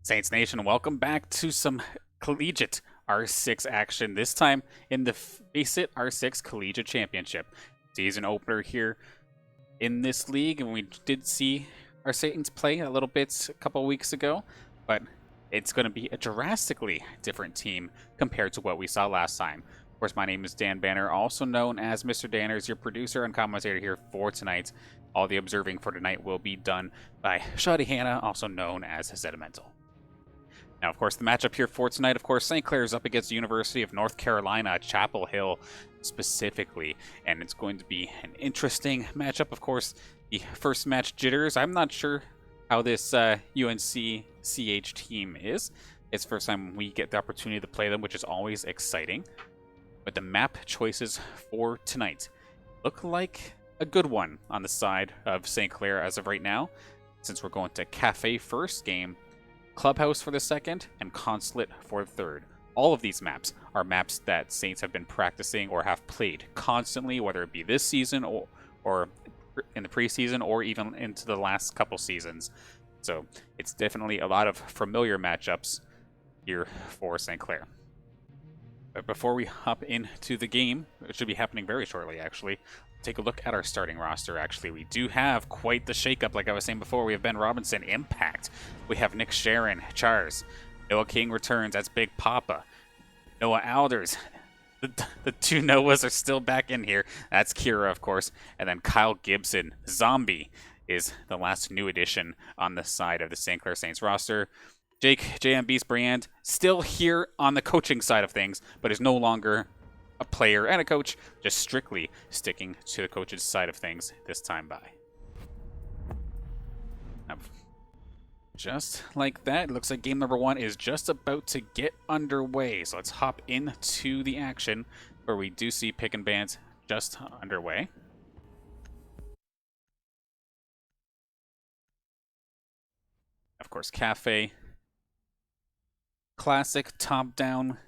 Saints Nation, welcome back to some Collegiate R6 action, this time in the FaceIT R6 Collegiate Championship. Season opener here in this league, and we did see our Saints play a little bit a couple weeks ago, but it's going to be a drastically different team compared to what we saw last time. Of course, my name is Dan Banner, also known as Mr. Danners, your producer and commentator here for tonight. All the observing for tonight will be done by Shoddy Hannah, also known as Sedimental. Now, of course, the matchup here for tonight, of course, St. Clair is up against the University of North Carolina, Chapel Hill specifically, and it's going to be an interesting matchup. Of course, the first match jitters. I'm not sure how this UNC-CH team is. It's the first time we get the opportunity to play them, which is always exciting. But the map choices for tonight look like a good one on the side of St. Clair as of right now, since we're going to Cafe first game, Clubhouse for the second, and Consulate for the third. All of these maps are maps that Saints have been practicing or have played constantly, whether it be this season or in the preseason or even into the last couple seasons. So it's definitely a lot of familiar matchups here for St. Clair. But before we hop into the game, it should be happening very shortly actually, take a look at our starting roster. Actually, we do have quite the shakeup. Like I was saying before, we have Ben Robinson, Impact. We have Nick Sharon, Chars. Noah King returns. That's Big Papa. Noah Alders. The two Noahs are still back in here. That's Kira, of course. And then Kyle Gibson. Zombie is the last new addition on the side of the St. Clair Saints roster. Jake, JM Beast Brand, still here on the coaching side of things, but is no longer a player and a coach, just strictly sticking to the coach's side of things this time by. Now, just like that, it looks like game number one is just about to get underway. So let's hop into the action where we do see pick and bans just underway. Of course, Cafe. Classic top-down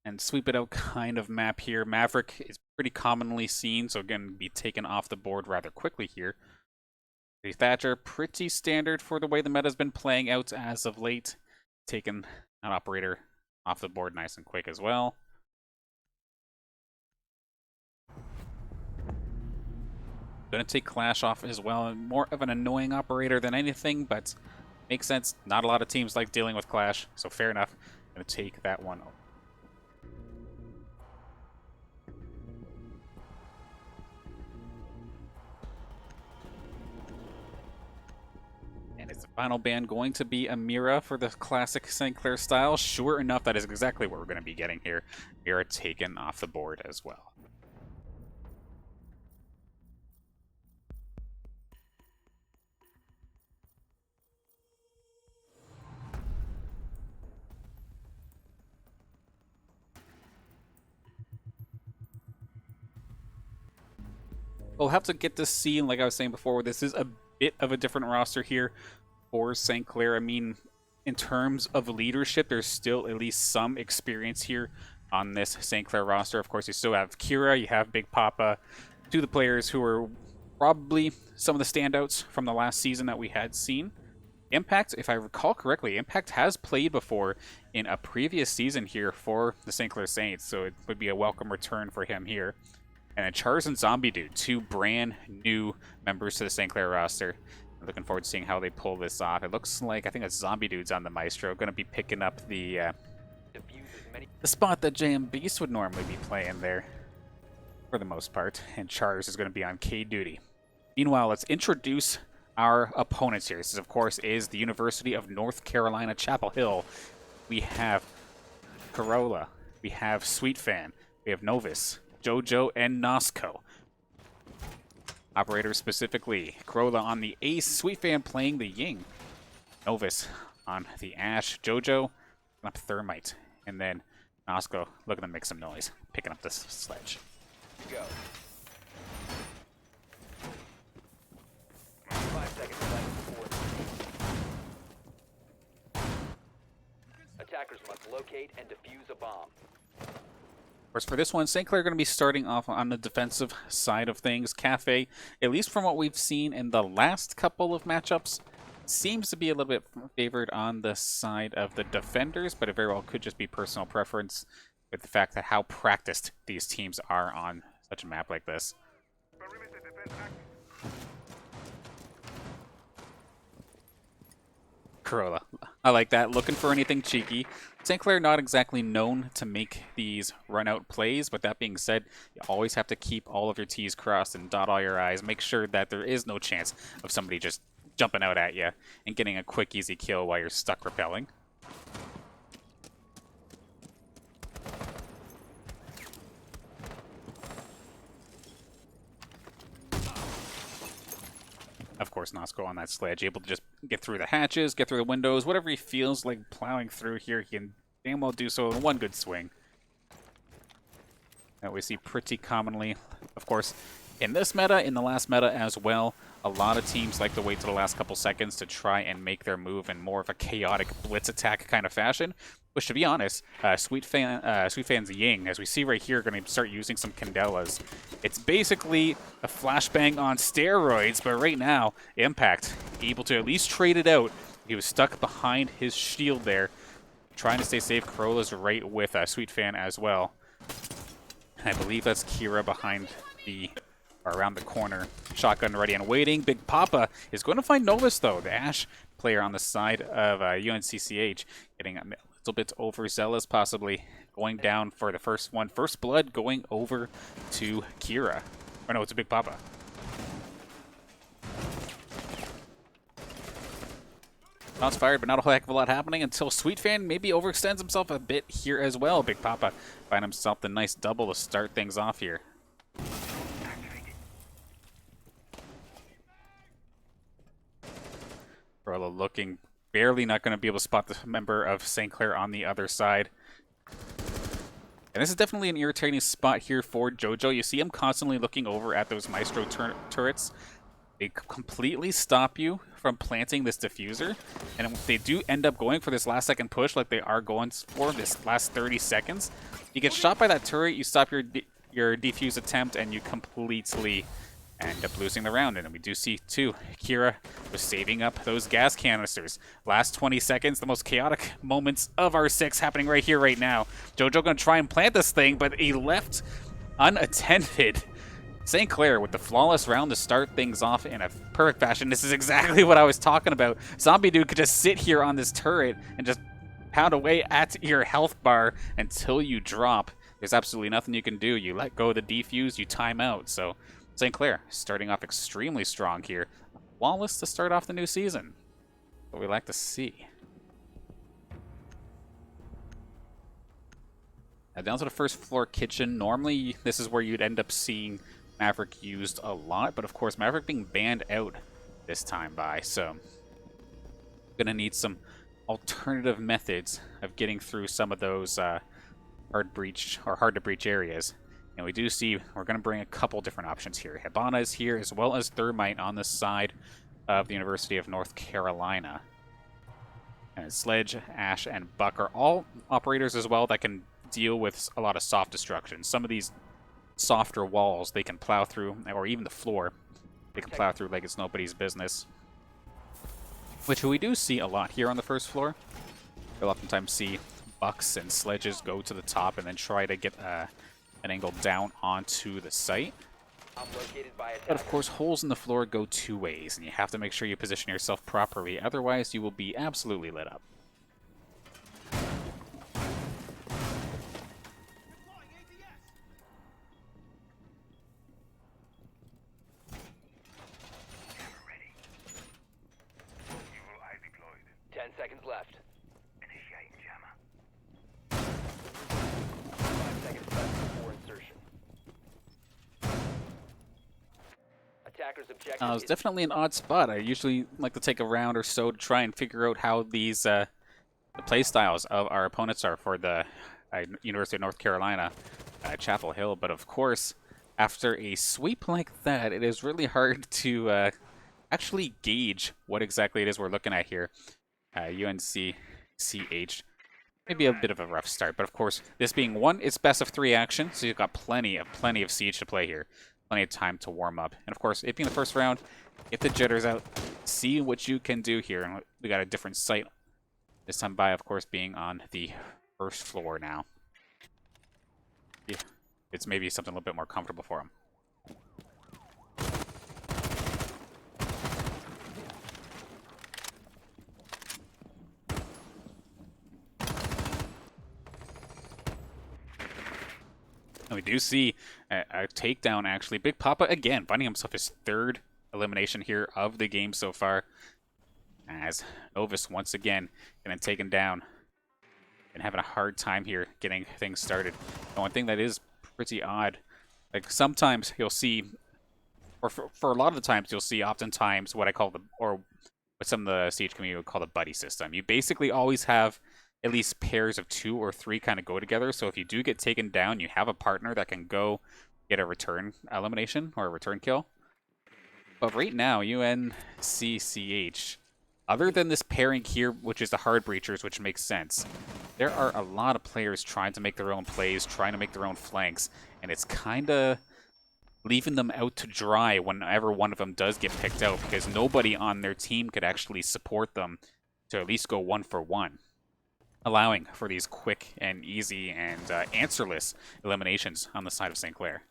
and sweep it out kind of map here. Maverick is pretty commonly seen, so again, be taken off the board rather quickly here. The Thatcher, pretty standard for the way the meta's been playing out as of late. Taken an operator off the board nice and quick as well. Gonna take Clash off as well. More of an annoying operator than anything, but makes sense. Not a lot of teams like dealing with Clash, so fair enough. Gonna take that one. And is the final ban going to be a Mira for the classic St. Clair style? Sure enough, that is exactly what we're going to be getting here. Mira taken off the board as well. We'll have to get to see, like I was saying before, this is a bit of a different roster here for St. Clair. I mean, in terms of leadership, there's still at least some experience here on this St. Clair roster. Of course, you still have Kira, you have Big Papa, two of the players who are probably some of the standouts from the last season that we had seen. Impact, if I recall correctly, Impact has played before in a previous season here for the St. Clair Saints, so it would be a welcome return for him here. And then Chars and Zombie Dude, two brand new members to the St. Clair roster. I'm looking forward to seeing how they pull this off. It looks like, I think it's Zombie Dude's on the Maestro, going to be picking up the spot that JM Beast would normally be playing there, for the most part. And Chars is going to be on K duty. Meanwhile, let's introduce our opponents here. This, of course, is the University of North Carolina, Chapel Hill. We have Corolla. We have Sweet Fan. We have Novus, Jojo, and Nosco. Operators specifically, Corolla on the Ace, Sweet Fan playing the Ying. Novus on the Ash, Jojo up Thermite, and then Nosco looking to make some noise, picking up this sledge. Go. 5 seconds left before. Attackers must locate and defuse a bomb. Of course, for this one, St. Clair going to be starting off on the defensive side of things. Cafe, at least from what we've seen in the last couple of matchups, seems to be a little bit favored on the side of the defenders, but it very well could just be personal preference with the fact that how practiced these teams are on such a map like this. Corolla. I like that. Looking for anything cheeky. St. Clair not exactly known to make these run-out plays, but that being said, you always have to keep all of your T's crossed and dot all your I's. Make sure that there is no chance of somebody just jumping out at you and getting a quick, easy kill while you're stuck repelling. Of course, Nosko on that sledge, able to just get through the hatches, get through the windows, whatever he feels like plowing through here, he can damn well do so in one good swing. That we see pretty commonly, of course, in this meta, in the last meta as well. A lot of teams like to wait to the last couple seconds to try and make their move in more of a chaotic blitz attack kind of fashion. Which, to be honest, Sweet Fan's Ying, as we see right here, going to start using some Candelas. It's basically a flashbang on steroids, but right now, Impact able to at least trade it out. He was stuck behind his shield there, trying to stay safe. Corolla's right with Sweet Fan as well. And I believe that's Kira behind the, or around the corner. Shotgun ready and waiting. Big Papa is going to find Novus, though. The Ashe player on the side of UNCCH getting a little bit overzealous, possibly going down for the first one. First blood going over to Kira. Or no, it's a Big Papa. Shots fired, but not a heck of a lot happening until Sweet Fan maybe overextends himself a bit here as well. Big Papa find himself the nice double to start things off here. Corolla looking barely not going to be able to spot the member of St. Clair on the other side. And this is definitely an irritating spot here for Jojo. You see him constantly looking over at those Maestro turrets. They completely stop you from planting this diffuser. And if they do end up going for this last second push like they are going for this last 30 seconds, you get shot by that turret, you stop your defuse attempt, and you completely end up losing the round. And we do see, too, Kira was saving up those gas canisters. Last 20 seconds, the most chaotic moments of R6 happening right here, right now. Jojo going to try and plant this thing, but he left unattended. St. Clair with the flawless round to start things off in a perfect fashion. This is exactly what I was talking about. Zombie Dude could just sit here on this turret and just pound away at your health bar until you drop. There's absolutely nothing you can do. You let go of the defuse, you time out. So St. Clair starting off extremely strong here. Flawless to start off the new season. What we like to see. Now down to the first floor kitchen. Normally this is where you'd end up seeing Maverick used a lot, but of course Maverick being banned out this time by, so gonna need some alternative methods of getting through some of those hard to breach areas. And we do see we're gonna bring a couple different options here. Hibana is here, as well as Thermite on the side of the University of North Carolina. And Sledge, Ashe, and Buck are all operators as well that can deal with a lot of soft destruction. Some of these softer walls they can plow through, or even the floor they can plow through like it's nobody's business, which we do see a lot here on the first floor. You'll oftentimes see Bucks and Sledges go to the top and then try to get an angle down onto the site. But of course holes in the floor go two ways, and you have to make sure you position yourself properly, otherwise you will be absolutely lit up. Seconds left. Initiating jammer. 5 seconds left before insertion. Attackers objective. It's definitely an odd spot. I usually like to take a round or so to try and figure out how these the play styles of our opponents are for the University of North Carolina, Chapel Hill. But of course, after a sweep like that, it is really hard to actually gauge what exactly it is we're looking at here. UNCCH, maybe a bit of a rough start, but of course, this being it's best of 3 action, so you've got plenty of siege to play here. plenty of time to warm up. And of course, it being the first round, get the jitters out, see what you can do here. And we got a different site this time by, of course, being on the first floor now. Yeah, it's maybe something a little bit more comfortable for him. And we do see a takedown, actually. Big Papa, again, finding himself his third elimination here of the game so far. As Novus, once again, getting taken down and having a hard time here getting things started. And one thing that is pretty odd, like sometimes you'll see, or for a lot of the times you'll see oftentimes what I call or what some of the Siege community would call the buddy system. You basically always have at least pairs of 2 or 3 kind of go together. So if you do get taken down, you have a partner that can go get a return elimination or a return kill. But right now, UNCCH, other than this pairing here, which is the hard breachers, which makes sense, there are a lot of players trying to make their own plays, trying to make their own flanks, and it's kind of leaving them out to dry whenever one of them does get picked out, because nobody on their team could actually support them to at least go 1-for-1, allowing for these quick and easy and answerless eliminations on the side of St. Clair.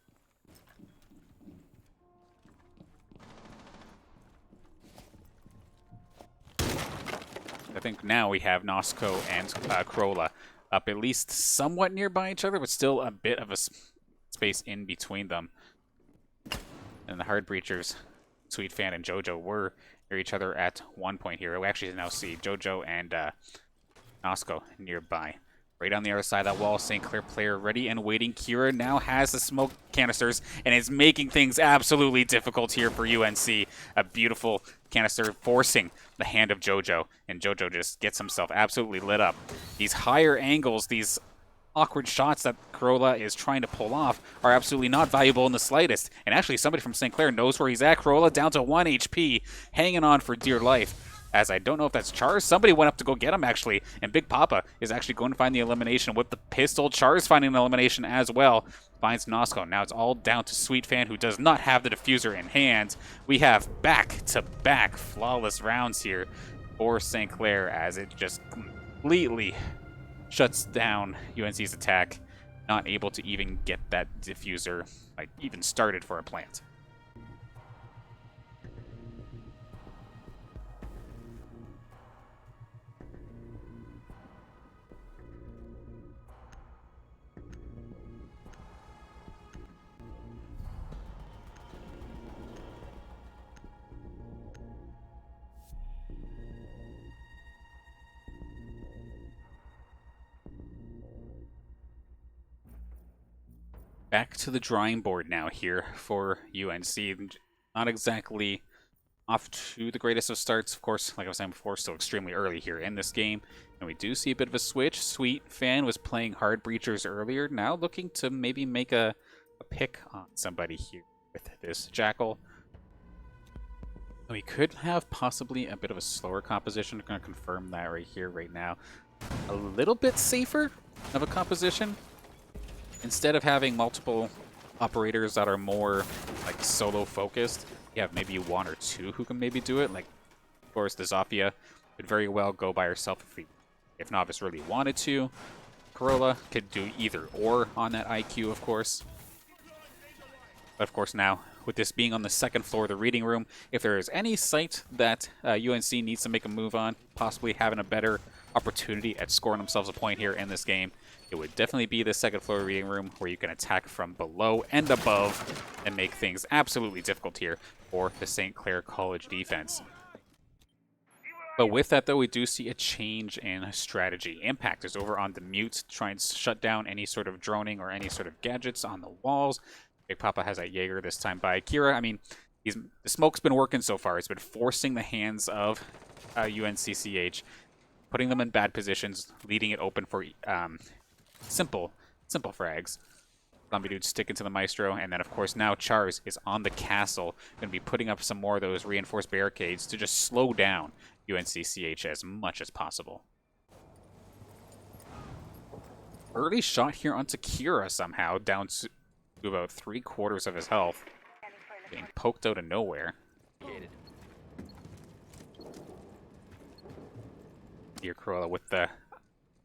I think now we have Nosco and Corolla up at least somewhat nearby each other, but still a bit of a space in between them. And the hard breachers, Sweet Fan and Jojo, were near each other at one point here. We actually now see Jojo and Nosco nearby. Right on the other side of that wall, St. Clair player ready and waiting. Kira now has the smoke canisters and is making things absolutely difficult here for UNC. A beautiful canister forcing the hand of Jojo, and Jojo just gets himself absolutely lit up. These higher angles, these awkward shots that Corolla is trying to pull off are absolutely not valuable in the slightest. And actually, somebody from St. Clair knows where he's at. Corolla down to 1 HP, hanging on for dear life. As I don't know if that's Char's. Somebody went up to go get him, actually. And Big Papa is actually going to find the elimination with the pistol. Char's finding an elimination as well. Finds Nosco. Now it's all down to Sweet Fan, who does not have the diffuser in hand. We have back-to-back flawless rounds here for St. Clair, as it just completely shuts down UNC's attack. Not able to even get that diffuser, like, even started for a plant. Back to the drawing board now here for UNC. Not exactly off to the greatest of starts. Of course, like I was saying before, still extremely early here in this game. And we do see a bit of a switch. Sweet Fan was playing hard breachers earlier. Now looking to maybe make a pick on somebody here with this Jackal. We could have possibly a bit of a slower composition. I'm going to confirm that right here, right now. A little bit safer of a composition. Instead of having multiple operators that are more like solo focused, you have maybe 1 or 2 who can maybe do it. Like, of course, the Zofia could very well go by herself if Novice really wanted to. Corolla could do either or on that IQ, of course. But of course now, with this being on the second floor of the reading room, if there is any site that UNC needs to make a move on, possibly having a better opportunity at scoring themselves a point here in this game, it would definitely be the second floor reading room, where you can attack from below and above and make things absolutely difficult here for the St. Clair College defense. But with that, though, we do see a change in strategy. Impact is over on the mute to try and shut down any sort of droning or any sort of gadgets on the walls. Big Papa has a Jaeger this time by Kira. I mean, the smoke's been working so far. It's been forcing the hands of UNCCH, putting them in bad positions, leaving it open for simple frags. Zombie Dude sticking to the Maestro, and then of course now Char's is on the castle, going to be putting up some more of those reinforced barricades to just slow down UNCCH as much as possible. Early shot here onto Kira somehow, down to about 3/4 of his health. Being poked out of nowhere. Located. Here, Corolla with the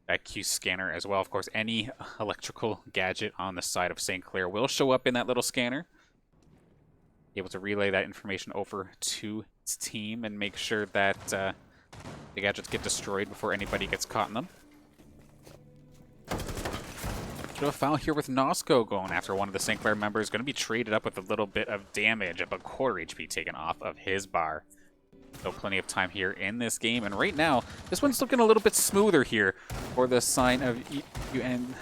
that Q scanner as well. Of course, any electrical gadget on the side of St. Clair will show up in that little scanner. Be able to relay that information over to its team and make sure that the gadgets get destroyed before anybody gets caught in them. A foul here with Nosco going after one of the St. Clair members. Going to be traded up with a little bit of damage, about quarter HP taken off of his bar. So plenty of time here in this game. And right now, this one's looking a little bit smoother here for the sign of UNCCH,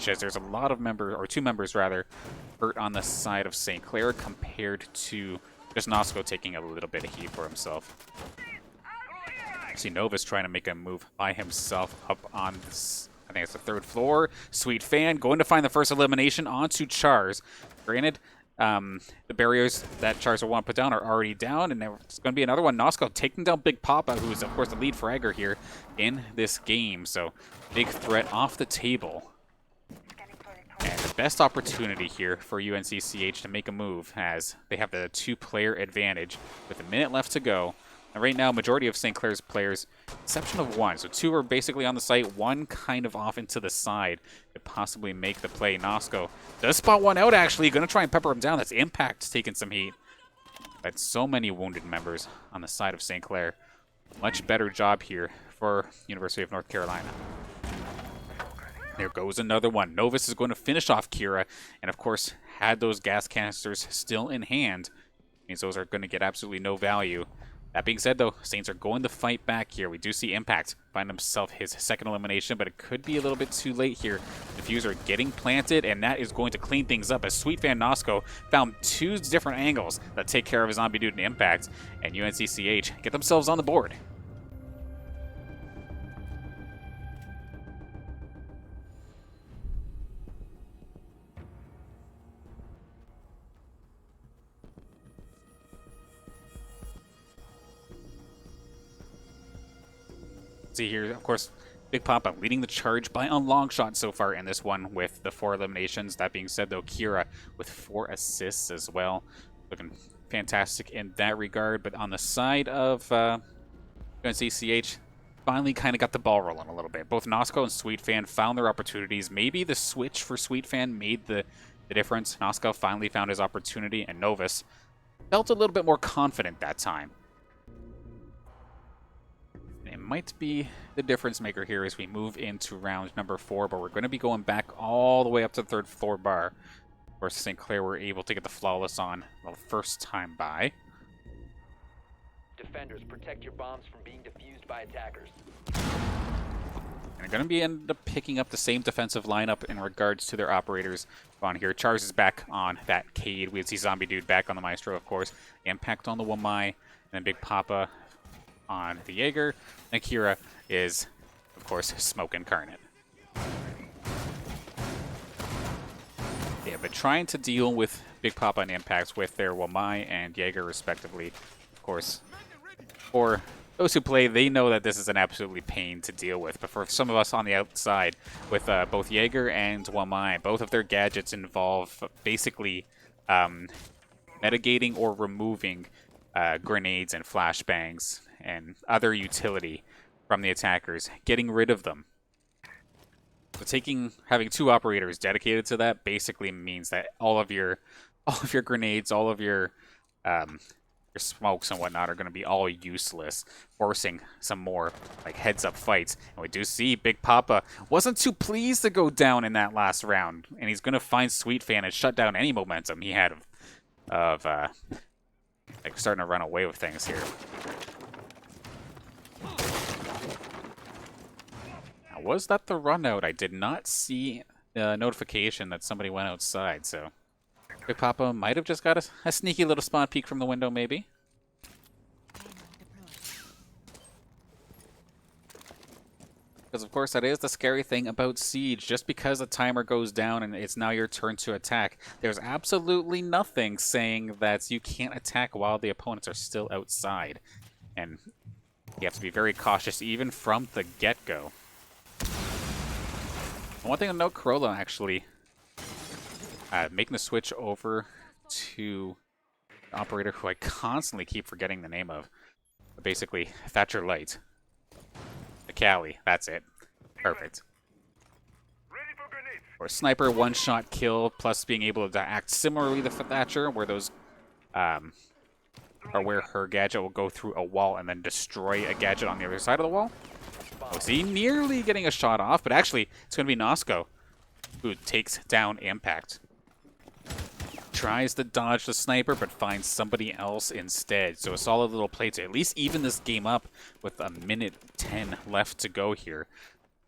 as there's a lot of members, or 2 members rather, hurt on the side of St. Clair compared to just Nosco taking a little bit of heat for himself. See Novus trying to make a move by himself up on this, I think it's the 3rd floor. Sweet Fan going to find the first elimination onto Chars. Granted, the barriers that Chars will want to put down are already down, and there's going to be another one. Nosco taking down Big Papa, who is, of course, the lead fragger here in this game. So, big threat off the table. And the best opportunity here for UNCCH to make a move, as they have the 2-player advantage with a minute left to go. And right now, majority of St. Clair's players, exception of 1. So 2 are basically on the site, 1 kind of off into the side to possibly make the play. Nosco does spot 1 out, actually. Going to try and pepper him down. That's Impact taking some heat. But so many wounded members on the side of St. Clair. Much better job here for University of North Carolina. There goes another one. Novus is going to finish off Kira. And, of course, had those gas canisters still in hand, means those are going to get absolutely no value. That being said, though, Saints are going to fight back here. We do see Impact find himself his 2nd elimination, but it could be a little bit too late here. Diffuser getting planted, and that is going to clean things up as Sweet Fan Nosco found 2 different angles that take care of his zombie dude and Impact, and UNCCH get themselves on the board. See here, of course, Big Papa leading the charge by a long shot so far in this one with the 4 eliminations. That being said, though, Kira with 4 assists as well. Looking fantastic in that regard. But on the side of UNCCH, finally kind of got the ball rolling a little bit. Both Nosco and Sweet Fan found their opportunities. Maybe the switch for Sweet Fan made the difference. Nosco finally found his opportunity, and Novus felt a little bit more confident that time. It might be the difference maker here as we move into round number 4, but we're going to be going back all the way up to the 3rd floor bar. Of course, St. Clair were able to get the flawless on the first time by. Defenders, protect your bombs from being defused by attackers. And they're going to be end up picking up the same defensive lineup in regards to their operators on here. Chars is back on that Cade. We see Zombie Dude back on the Maestro, of course. Impact on the Wamai, and then Big Papa on the Jaeger. And Kira is, of course, Smoke Incarnate. Yeah, but trying to deal with Big Papa and Impacts with their Wamai and Jaeger, respectively. Of course, for those who play, they know that this is an absolutely pain to deal with. But for some of us on the outside, with both Jaeger and Wamai, both of their gadgets involve basically mitigating or removing grenades and flashbangs and other utility from the attackers, getting rid of them. So having 2 operators dedicated to that basically means that all of your grenades, all of your smokes and whatnot are going to be all useless, forcing some more like heads-up fights. And we do see Big Papa wasn't too pleased to go down in that last round, and he's going to find Sweet Fan and shut down any momentum he had of like starting to run away with things here. Now, was that the run out? I did not see the notification that somebody went outside, so Big Papa might have just got a sneaky little spawn peek from the window, maybe. Because, of course, that is the scary thing about Siege. Just because the timer goes down and it's now your turn to attack, there's absolutely nothing saying that you can't attack while the opponents are still outside. And you have to be very cautious even from the get-go. One thing to note, Corolla actually making the switch over to the operator who I constantly keep forgetting the name of. But basically, Thatcher Light. The Cali, that's it. Perfect. Or sniper one-shot kill, plus being able to act similarly to Thatcher, where those or where her gadget will go through a wall and then destroy a gadget on the other side of the wall. Oh, see, nearly getting a shot off, but actually, it's going to be Nosko who takes down Impact. Tries to dodge the sniper, but finds somebody else instead. So a solid little play to at least even this game up with a minute 10 left to go here.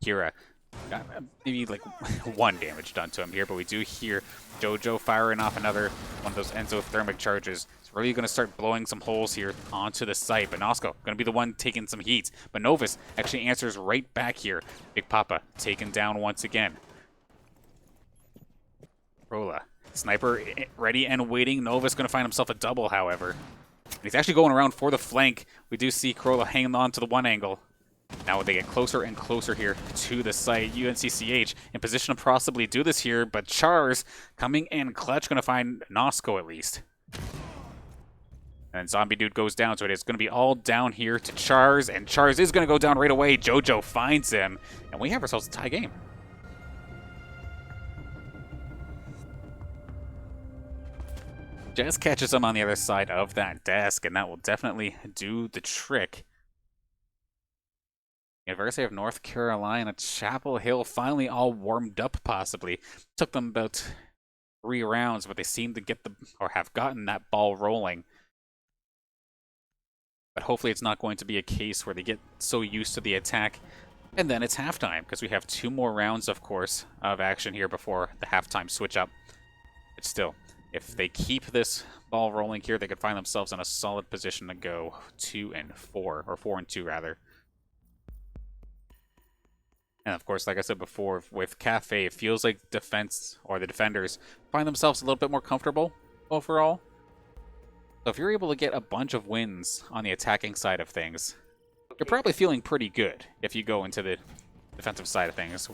Kira got maybe like 1 damage done to him here, but we do hear Jojo firing off another one of those exothermic charges. It's really going to start blowing some holes here onto the site, but Nosko going to be the one taking some heat. But Novus actually answers right back here. Big Papa taken down once again. Rolla, sniper ready and waiting. Novus going to find himself a double, however. He's actually going around for the flank. We do see Corolla hanging on to the one angle. Now they get closer and closer here to the site. UNCCH in position to possibly do this here, but Char's coming in clutch, going to find Nosko at least. And Zombie Dude goes down, so it is going to be all down here to Char's, and Char's is going to go down right away. Jojo finds him, and we have ourselves a tie game. Just catches him on the other side of that desk, and that will definitely do the trick. University of North Carolina, Chapel Hill finally all warmed up possibly. Took them about 3 rounds, but they seem to get or have gotten that ball rolling. But hopefully it's not going to be a case where they get so used to the attack. And then it's halftime, because we have 2 more rounds, of course, of action here before the halftime switch up. But still, if they keep this ball rolling here, they could find themselves in a solid position to go 2-4, or 4-2 rather. And of course, like I said before, with Cafe, it feels like defense or the defenders find themselves a little bit more comfortable overall. So if you're able to get a bunch of wins on the attacking side of things, you're probably feeling pretty good if you go into the defensive side of things.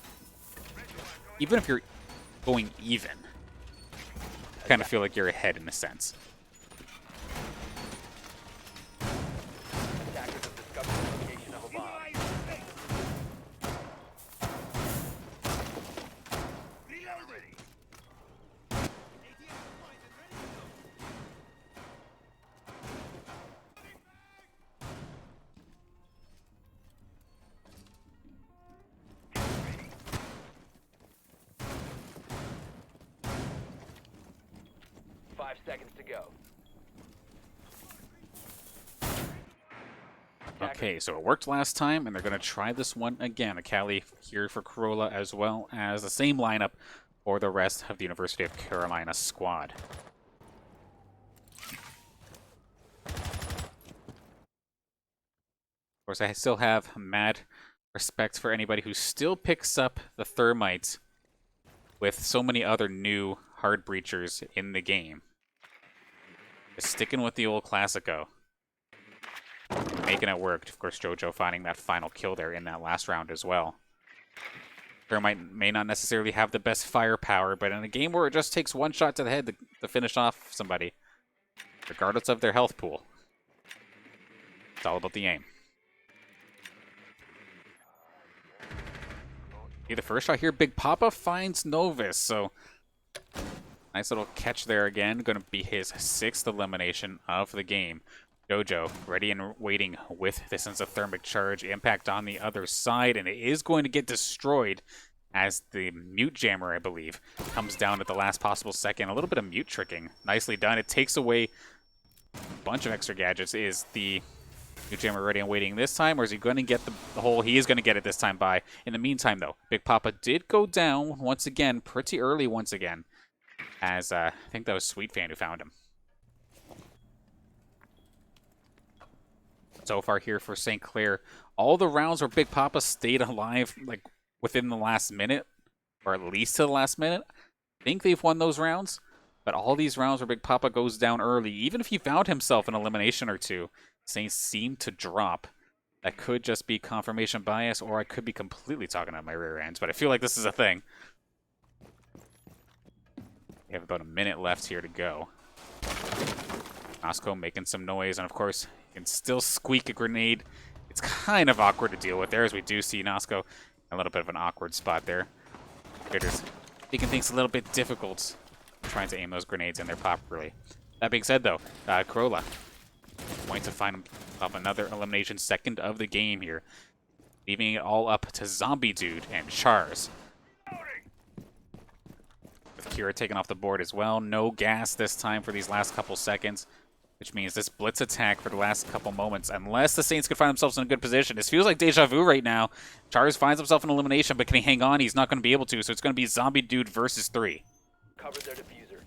Even if you're going even, you kind of feel like you're ahead in a sense. Seconds to go. Okay, so it worked last time, and they're going to try this one again. A Cali here for Corolla, as well as the same lineup for the rest of the University of Carolina squad. Of course, I still have mad respect for anybody who still picks up the Thermite with so many other new hard breachers in the game. Just sticking with the old Classico. Making it work. Of course, Jojo finding that final kill there in that last round as well. Thermite may not necessarily have the best firepower, but in a game where it just takes 1 shot to the head to finish off somebody, regardless of their health pool, it's all about the aim. See the first shot here, Big Papa finds Novus, so nice little catch there again. Going to be his 6th elimination of the game. Jojo ready and waiting with the exothermic charge. Impact on the other side, and it is going to get destroyed as the mute jammer, I believe, comes down at the last possible second. A little bit of mute tricking. Nicely done. It takes away a bunch of extra gadgets. Is the mute jammer ready and waiting this time, or is he going to get the hole? He is going to get it this time by. In the meantime, though, Big Papa did go down once again, pretty early once again, as I think that was Sweet Fan who found him. So far here for St. Clair, all the rounds where Big Papa stayed alive, like within the last minute, or at least to the last minute, I think they've won those rounds. But all these rounds where Big Papa goes down early, even if he found himself an elimination or two, Saints seem to drop. That could just be confirmation bias, or I could be completely talking out my rear ends, but I feel like this is a thing. We have about a minute left here to go. Nosco making some noise, and of course, you can still squeak a grenade. It's kind of awkward to deal with there, as we do see Nosco a little bit of an awkward spot there. Critters making things a little bit difficult trying to aim those grenades in there properly. That being said, though, Corolla going to find himself another elimination, second of the game here, leaving it all up to Zombie Dude and Chars. With Kira taking off the board as well. No gas this time for these last couple seconds, which means this blitz attack for the last couple moments, unless the Saints could find themselves in a good position. This feels like deja vu right now. Chars finds himself in elimination, but can he hang on? He's not going to be able to, so it's going to be Zombie Dude versus 3. Cover their diffuser.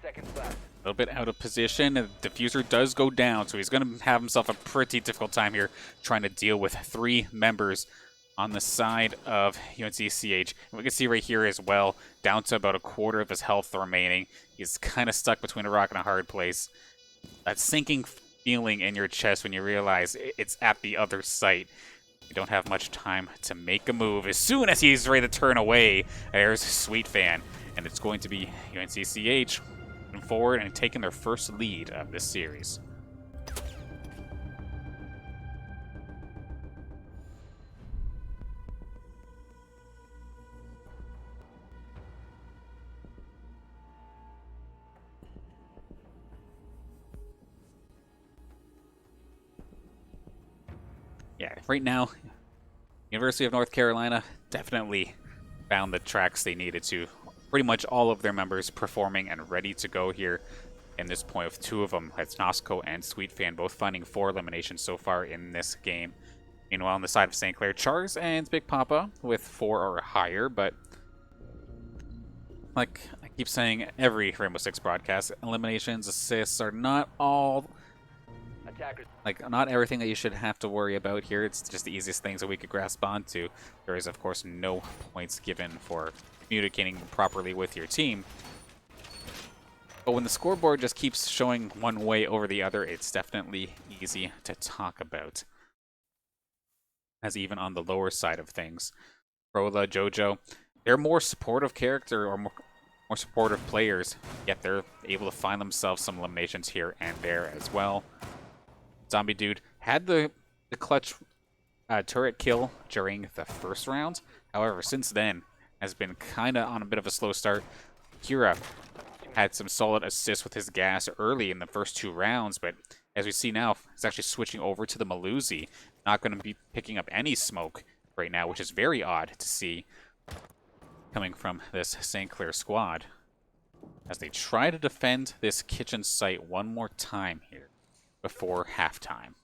Seconds left. A little bit out of position. The diffuser does go down, so he's going to have himself a pretty difficult time here trying to deal with 3 members on the side of UNCCH. And we can see right here as well, down to about a quarter of his health remaining. He's kind of stuck between a rock and a hard place. That sinking feeling in your chest when you realize it's at the other site. You don't have much time to make a move. As soon as he's ready to turn away, there's Sweet Fan. And it's going to be UNCCH forward and taking their first lead of this series. Yeah, right now, University of North Carolina definitely found the tracks they needed to. Pretty much all of their members performing and ready to go here in this point, with 2 of them, that's Nosco and Sweet Fan, both finding 4 eliminations so far in this game. Meanwhile, on the side of St. Clair, Chars and Big Papa with 4 or higher, but like I keep saying every Rainbow Six broadcast, eliminations, assists are not all, like, not everything that you should have to worry about here. It's just the easiest things that we could grasp onto. There is, of course, no points given for communicating properly with your team. But when the scoreboard just keeps showing one way over the other, it's definitely easy to talk about. As even on the lower side of things, Rola, Jojo, they're more supportive character or more supportive players, yet they're able to find themselves some eliminations here and there as well. Zombie Dude had the clutch turret kill during the first round. However, since then, has been kind of on a bit of a slow start. Kira had some solid assists with his gas early in the first 2 rounds, but as we see now, he's actually switching over to the Maluzi. Not going to be picking up any smoke right now, which is very odd to see coming from this St. Clair squad, as they try to defend this kitchen site one more time here before halftime.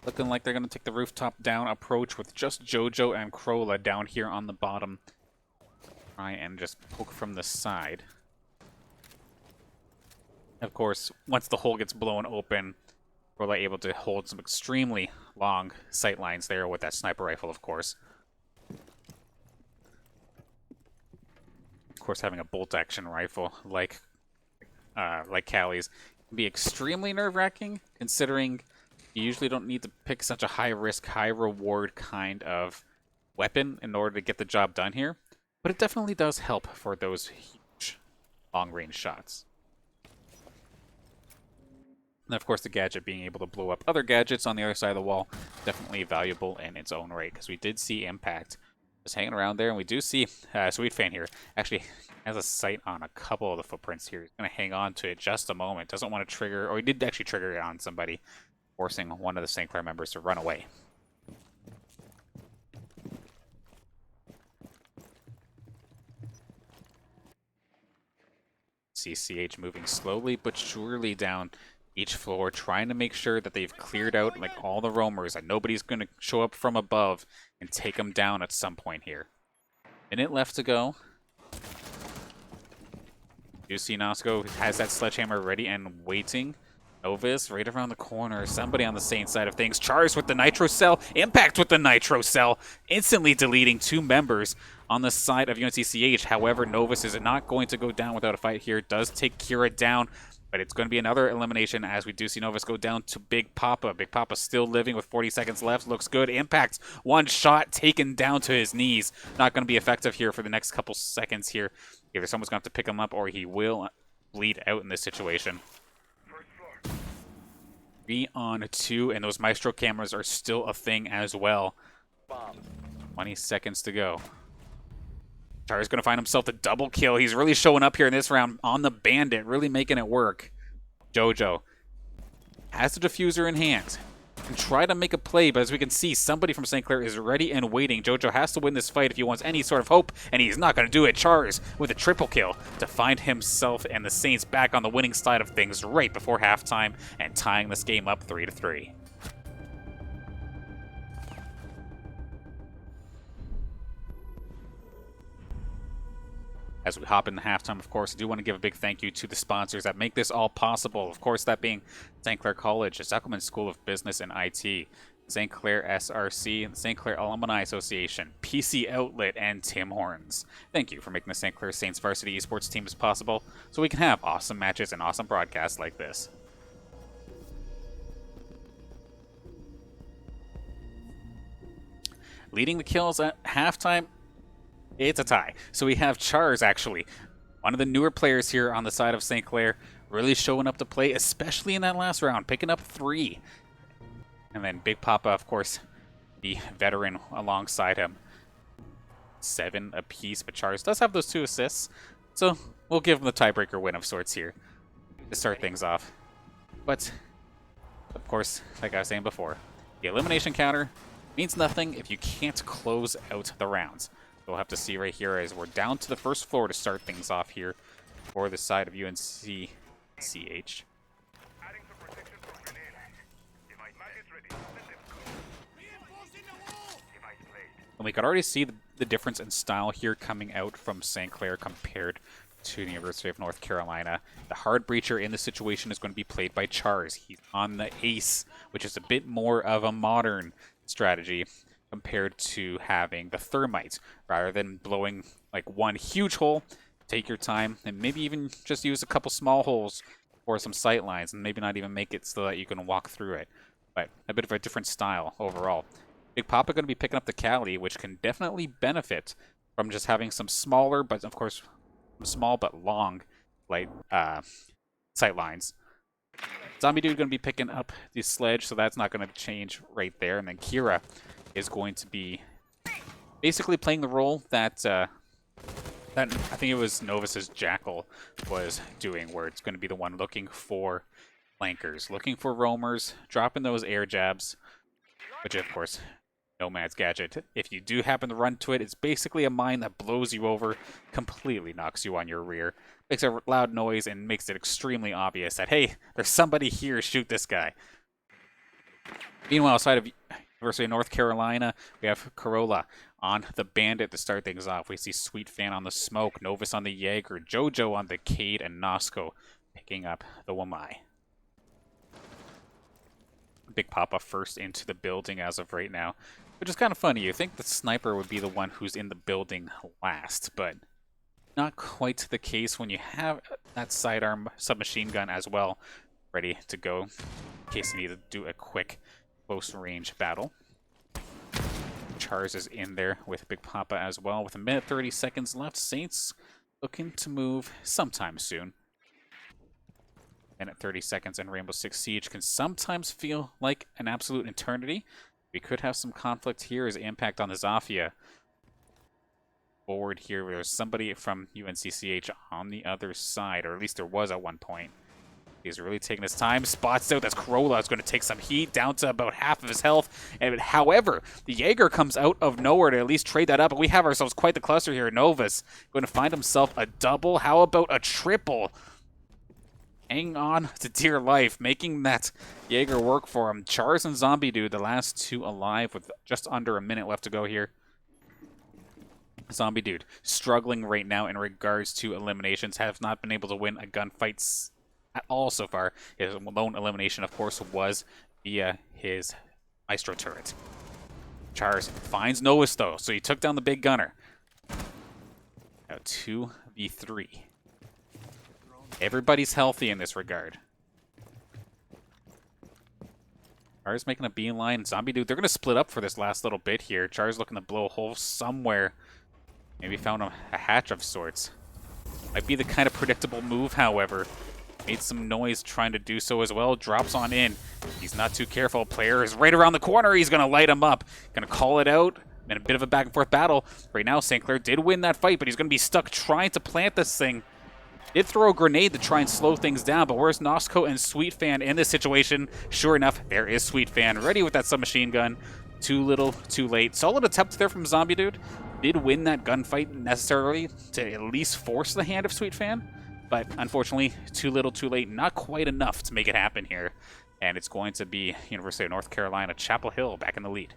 Looking like they're going to take the rooftop down approach with just Jojo and Krola down here on the bottom. Try and just poke from the side. Of course, once the hole gets blown open, Krola able to hold some extremely long sight lines there with that sniper rifle, of course. Of course, having a bolt-action rifle like Callie's can be extremely nerve-wracking, considering you usually don't need to pick such a high-risk, high-reward kind of weapon in order to get the job done here. But it definitely does help for those huge long-range shots. And of course, the gadget being able to blow up other gadgets on the other side of the wall, definitely valuable in its own right, because we did see Impact just hanging around there, and we do see Sweet Fan here actually has a sight on a couple of the footprints here. He's going to hang on to it just a moment. Doesn't want to trigger, or he did actually trigger it on somebody, forcing one of the St. Clair members to run away. CCH moving slowly but surely down each floor, trying to make sure that they've cleared out like all the roamers, that nobody's going to show up from above and take them down at some point here. Minute left to go. You see Nosco has that sledgehammer ready and waiting. Novus right around the corner. Somebody on the same side of things. Chars with the Nitro Cell. Impact with the Nitro Cell. Instantly deleting 2 members on the side of UNCCH. However, Novus is not going to go down without a fight here. Does take Kira down, but it's going to be another elimination as we do see Novus go down to Big Papa. Big Papa still living with 40 seconds left. Looks good. Impact. 1 shot taken down to his knees. Not going to be effective here for the next couple seconds here. Either someone's going to have to pick him up or he will bleed out in this situation. 3 on 2, and those Maestro cameras are still a thing as well. Bomb. 20 seconds to go. Char's going to find himself the double kill. He's really showing up here in this round on the Bandit, really making it work. Jojo has the diffuser in hand and try to make a play, but as we can see, somebody from St. Clair is ready and waiting. Jojo has to win this fight if he wants any sort of hope, and he's not going to do it. Chars with a triple kill to find himself and the Saints back on the winning side of things right before halftime and tying this game up 3-3. As we hop into halftime, of course, I do want to give a big thank you to the sponsors that make this all possible. Of course, that being St. Clair College, the Zuckelman School of Business and IT, St. Clair SRC, the St. Clair Alumni Association, PC Outlet, and Tim Hortons. Thank you for making the St. Clair Saints varsity esports team as possible so we can have awesome matches and awesome broadcasts like this. Leading the kills at halftime, it's a tie. So we have Chars, actually, one of the newer players here on the side of St. Clair, really showing up to play, especially in that last round, picking up 3. And then Big Papa, of course, the veteran alongside him. 7 apiece, but Chars does have those 2 assists, so we'll give him the tiebreaker win of sorts here to start things off. But, of course, like I was saying before, the elimination counter means nothing if you can't close out the rounds. We'll have to see right here as we're down to the first floor to start things off here for the side of UNCCH. And we could already see the difference in style here coming out from St. Clair compared to the University of North Carolina. The hard breacher in this situation is going to be played by Chars. He's on the ace, which is a bit more of a modern strategy compared to having the thermite. Rather than blowing like one huge hole, take your time and maybe even just use a couple small holes for some sight lines and maybe not even make it so that you can walk through it. But a bit of a different style overall. Big Papa going to be picking up the Cali, which can definitely benefit from just having some smaller, but of course small but long light sight lines. Zombie Dude going to be picking up the sledge, so that's not going to change right there. And then Kira is going to be basically playing the role that that I think it was Novus's Jackal was doing, where it's going to be the one looking for flankers, looking for roamers, dropping those air jabs, which of course, Nomad's gadget, if you do happen to run to it, it's basically a mine that blows you over, completely knocks you on your rear, makes a loud noise, and makes it extremely obvious that, hey, there's somebody here, shoot this guy. Meanwhile, outside of University of North Carolina, we have Corolla on the Bandit to start things off. We see Sweet Fan on the Smoke, Novus on the Jaeger, Jojo on the Cade, and Nosco picking up the Wamai. Big Papa first into the building as of right now, which is kind of funny. You think the sniper would be the one who's in the building last, but not quite the case when you have that sidearm submachine gun as well ready to go in case you need to do a quick close range battle. Chars is in there with Big Papa as well with 1 minute 30 seconds left. Saints looking to move sometime soon. 1 minute 30 seconds and Rainbow Six Siege can sometimes feel like an absolute eternity. We could have some conflict here as impact on the Zafia. Forward here, there's somebody from UNCCH on the other side, or at least there was at one point. He's really taking his time. Spots out. That's Corolla. Is going to take some heat down to about half of his health. And however, the Jaeger comes out of nowhere to at least trade that up. But we have ourselves quite the cluster here. Novus going to find himself a double. How about a triple? Hanging on to dear life, making that Jaeger work for him. Chars and Zombie Dude, the last 2 alive with just under 1 minute left to go here. Zombie Dude struggling right now in regards to eliminations. Have not been able to win a gunfight at all so far. His lone elimination, of course, was via his Maestro turret. Charz finds Novus, though, so he took down the big gunner. Now 2v3. Everybody's healthy in this regard. Char's making a beeline. Zombie Dude, they're going to split up for this last little bit here. Char's looking to blow a hole somewhere. Maybe found a hatch of sorts. Might be the kind of predictable move, however. Made some noise trying to do so as well. Drops on in. He's not too careful. Player is right around the corner. He's going to light him up. Going to call it out. And a bit of a back and forth battle. Right now, St. Clair did win that fight, but he's going to be stuck trying to plant this thing. Did throw a grenade to try and slow things down, but where's Nosco and Sweetfan in this situation? Sure enough, there is Sweetfan ready with that submachine gun. Too little, too late. Solid attempt there from Zombie Dude. Did win that gunfight necessarily to at least force the hand of Sweetfan, but unfortunately, too little, too late. Not quite enough to make it happen here. And it's going to be University of North Carolina, Chapel Hill back in the lead.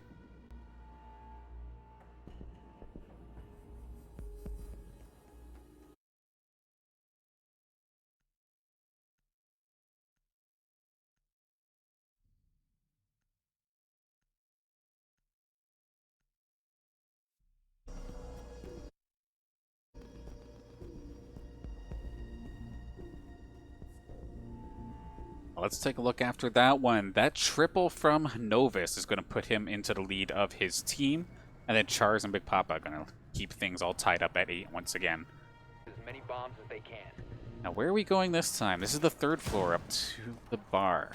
Let's take a look after that one. That triple from Novus is going to put him into the lead of his team. And then Charz and Big Papa are going to keep things all tied up at 8 once again. As many bombs as they can. Now, where are we going this time? This is the 3rd floor up to the bar.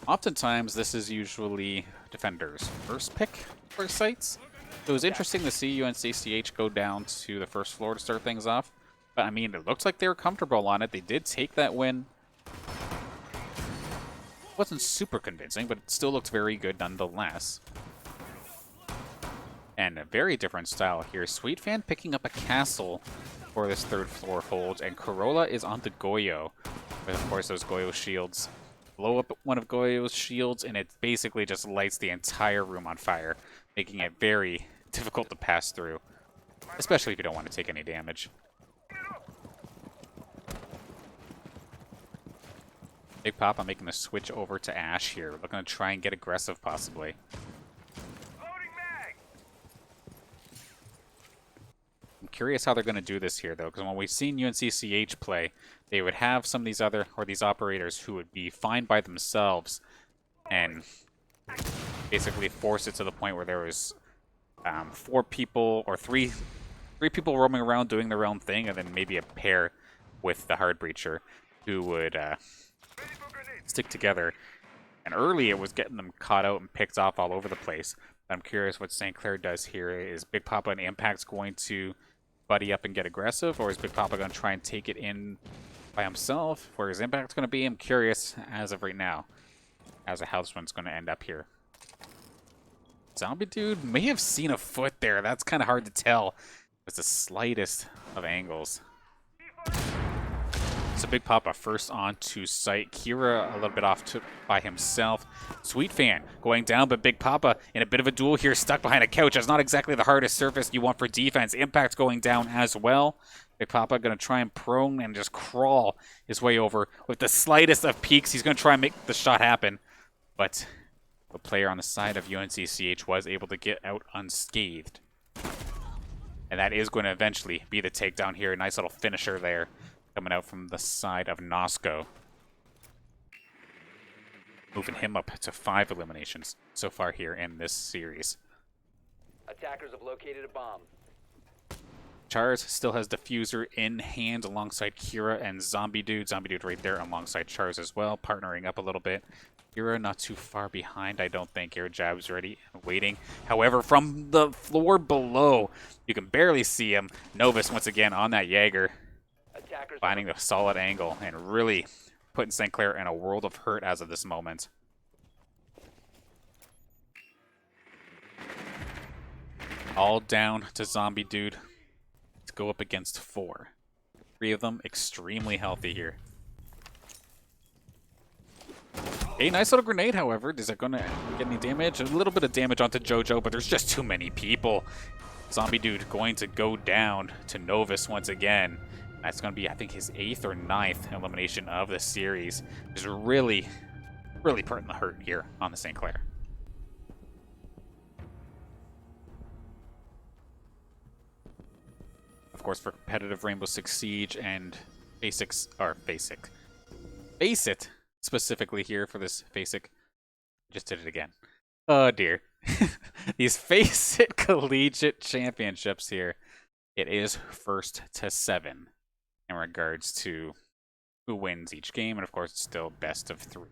Oftentimes, this is usually Defender's first pick for sites. So it was interesting to see UNCCH go down to the 1st floor to start things off. But, I mean, it looks like they were comfortable on it. They did take that win. Wasn't super convincing, but it still looked very good nonetheless. And a very different style here. Sweetfan picking up a castle for this 3rd floor hold, and Corolla is on the Goyo. With, of course, those Goyo shields. Blow up one of Goyo's shields, and it basically just lights the entire room on fire, making it very difficult to pass through, especially if you don't want to take any damage. Big Papa making the switch over to Ash here. Looking to try and get aggressive, possibly. I'm curious how they're going to do this here, though, because when we've seen UNCCH play, they would have some of these these operators who would be fine by themselves and basically force it to the point where there was 4 people or three people roaming around doing their own thing, and then maybe a pair with the hard breacher who would stick together. And early it was getting them caught out and picked off all over the place. I'm curious what St. Clair does here. Is Big Papa and Impact's going to buddy up and get aggressive, or is Big Papa going to try and take it in by himself? Where is Impact's going to be? I'm curious as of right now as to how this one's going to end up here. Zombie Dude may have seen a foot there. That's kind of hard to tell. It's the slightest of angles. So Big Papa first on to site. Kira a little bit off by himself. Sweetfan going down, but Big Papa in a bit of a duel here, stuck behind a couch. That's not exactly the hardest surface you want for defense. Impact going down as well. Big Papa going to try and prone and just crawl his way over. With the slightest of peaks, he's going to try and make the shot happen. But the player on the side of UNCCH was able to get out unscathed. And that is going to eventually be the takedown here. Nice little finisher there, coming out from the side of Nosco. Moving him up to 5 eliminations so far here in this series. Attackers have located a bomb. Charz still has Diffuser in hand alongside Kira and Zombie Dude. Zombie Dude right there alongside Charz as well, partnering up a little bit. Kira not too far behind, I don't think. Air jab's ready and waiting. However, from the floor below, you can barely see him. Novus once again on that Jaeger, finding the solid angle and really putting St. Clair in a world of hurt as of this moment. All down to Zombie Dude to go up against 4. 3 of them extremely healthy here. A nice little grenade, however. Is it going to get any damage? A little bit of damage onto JoJo, but there's just too many people. Zombie Dude going to go down to Novus once again. That's going to be, I think, his 8th or 9th elimination of the series. Is really, really putting the hurt here on the St. Clair. Of course, for competitive Rainbow Six Siege and FaceIT specifically here for this FaceIT. Just did it again. Oh dear. These FaceIT Collegiate Championships here. It is 1st to 7 in regards to who wins each game, and of course it's still best of 3.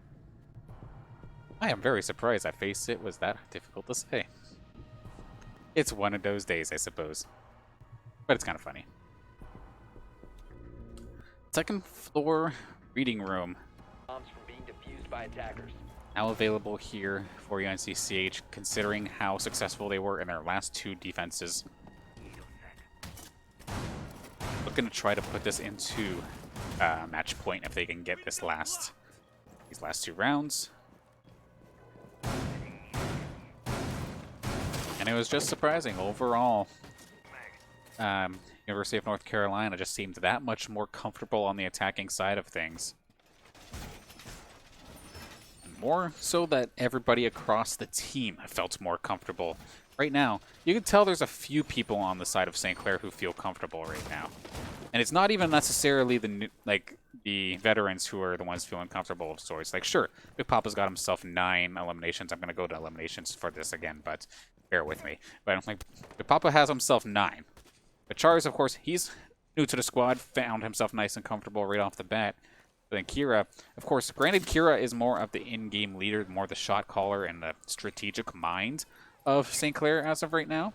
I am very surprised that FaceIT was that difficult to say. It's one of those days, I suppose. But it's kind of funny. 2nd floor reading room. Bombs from being defused by attackers. Now available here for UNCCH, considering how successful they were in their last 2 defenses. Looking to try to put this into match point if they can get these last 2 rounds. And it was just surprising overall. University of North Carolina just seemed that much more comfortable on the attacking side of things. More so that everybody across the team felt more comfortable. Right now, you can tell there's a few people on the side of St. Clair who feel comfortable right now. And it's not even necessarily the veterans who are the ones feeling comfortable of sorts. Like, sure, Big Papa's got himself 9 eliminations. I'm going to go to eliminations for this again, but bear with me. But Big Papa has himself 9. But Charles, of course, he's new to the squad, found himself nice and comfortable right off the bat. But then Kira, of course, granted Kira is more of the in-game leader, more the shot caller and the strategic mind of St. Clair as of right now.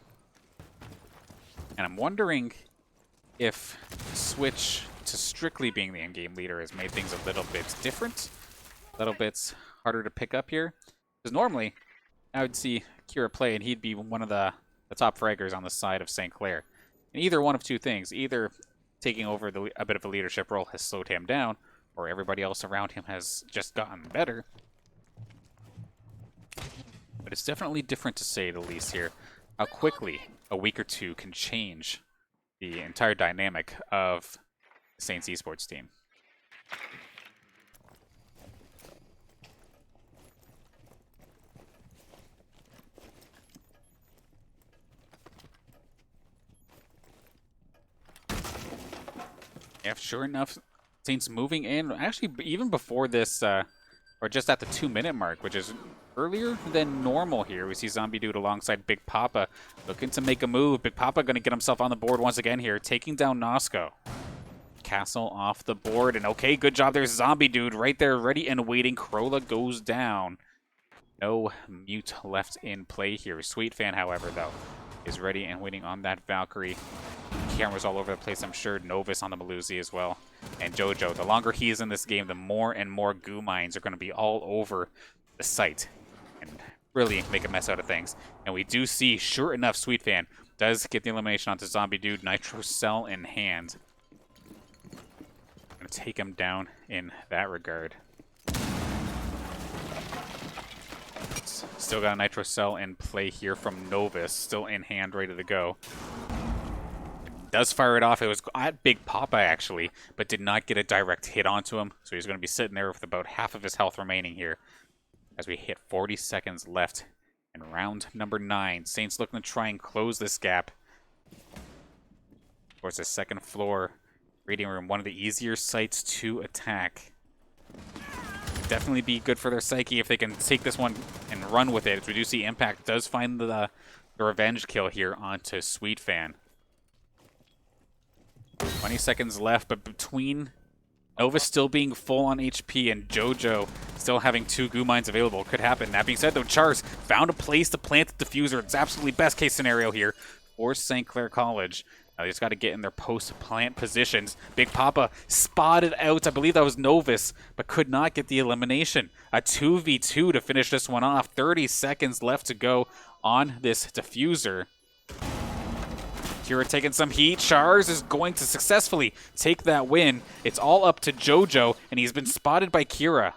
And I'm wondering if the switch to strictly being the in-game leader has made things a little bit different, a little bit harder to pick up here. Because normally, I would see Kira play and he'd be one of the top fraggers on the side of St. Clair. And either one of 2 things, either taking over a bit of a leadership role has slowed him down, or everybody else around him has just gotten better. But it's definitely different to say the least here, how quickly a week or 2 can change the entire dynamic of the Saints esports team. Yeah, sure enough, Saints moving in, actually even before this, or just at the 2-minute mark, which is earlier than normal here. We see Zombie Dude alongside Big Papa looking to make a move. Big Papa going to get himself on the board once again here, taking down Nosco. Castle off the board, and okay, good job. There's Zombie Dude right there, ready and waiting. Krola goes down. No mute left in play here. Sweet Fan, however, though, is ready and waiting on that Valkyrie. Cameras all over the place, I'm sure. Novus on the Malusi as well. And Jojo, the longer he is in this game, the more and more goo mines are going to be all over the site and really make a mess out of things. And we do see, sure enough, Sweet Fan does get the elimination onto Zombie Dude. Nitro Cell in hand. Going to take him down in that regard. Still got a Nitro Cell in play here from Novus. Still in hand, ready to go. Does fire it off. It was at Big Papa, actually, but did not get a direct hit onto him. So he's going to be sitting there with about half of his health remaining here as we hit 40 seconds left in round number 9. Saints looking to try and close this gap. Of course, the 2nd floor reading room, one of the easier sites to attack. Definitely be good for their psyche if they can take this one and run with it. As we do see Impact does find the revenge kill here onto Sweet Fan. 20 seconds left, but between Nova still being full on HP and Jojo still having 2 goo mines available, could happen. That being said, though, Chars found a place to plant the diffuser. It's absolutely best case scenario here for St. Clair College. Now they just got to get in their post-plant positions. Big Papa spotted out, I believe that was Novus, but could not get the elimination. A 2v2 to finish this one off. 30 seconds left to go on this diffuser. Kira taking some heat. Chars is going to successfully take that win. It's all up to Jojo, and he's been spotted by Kira.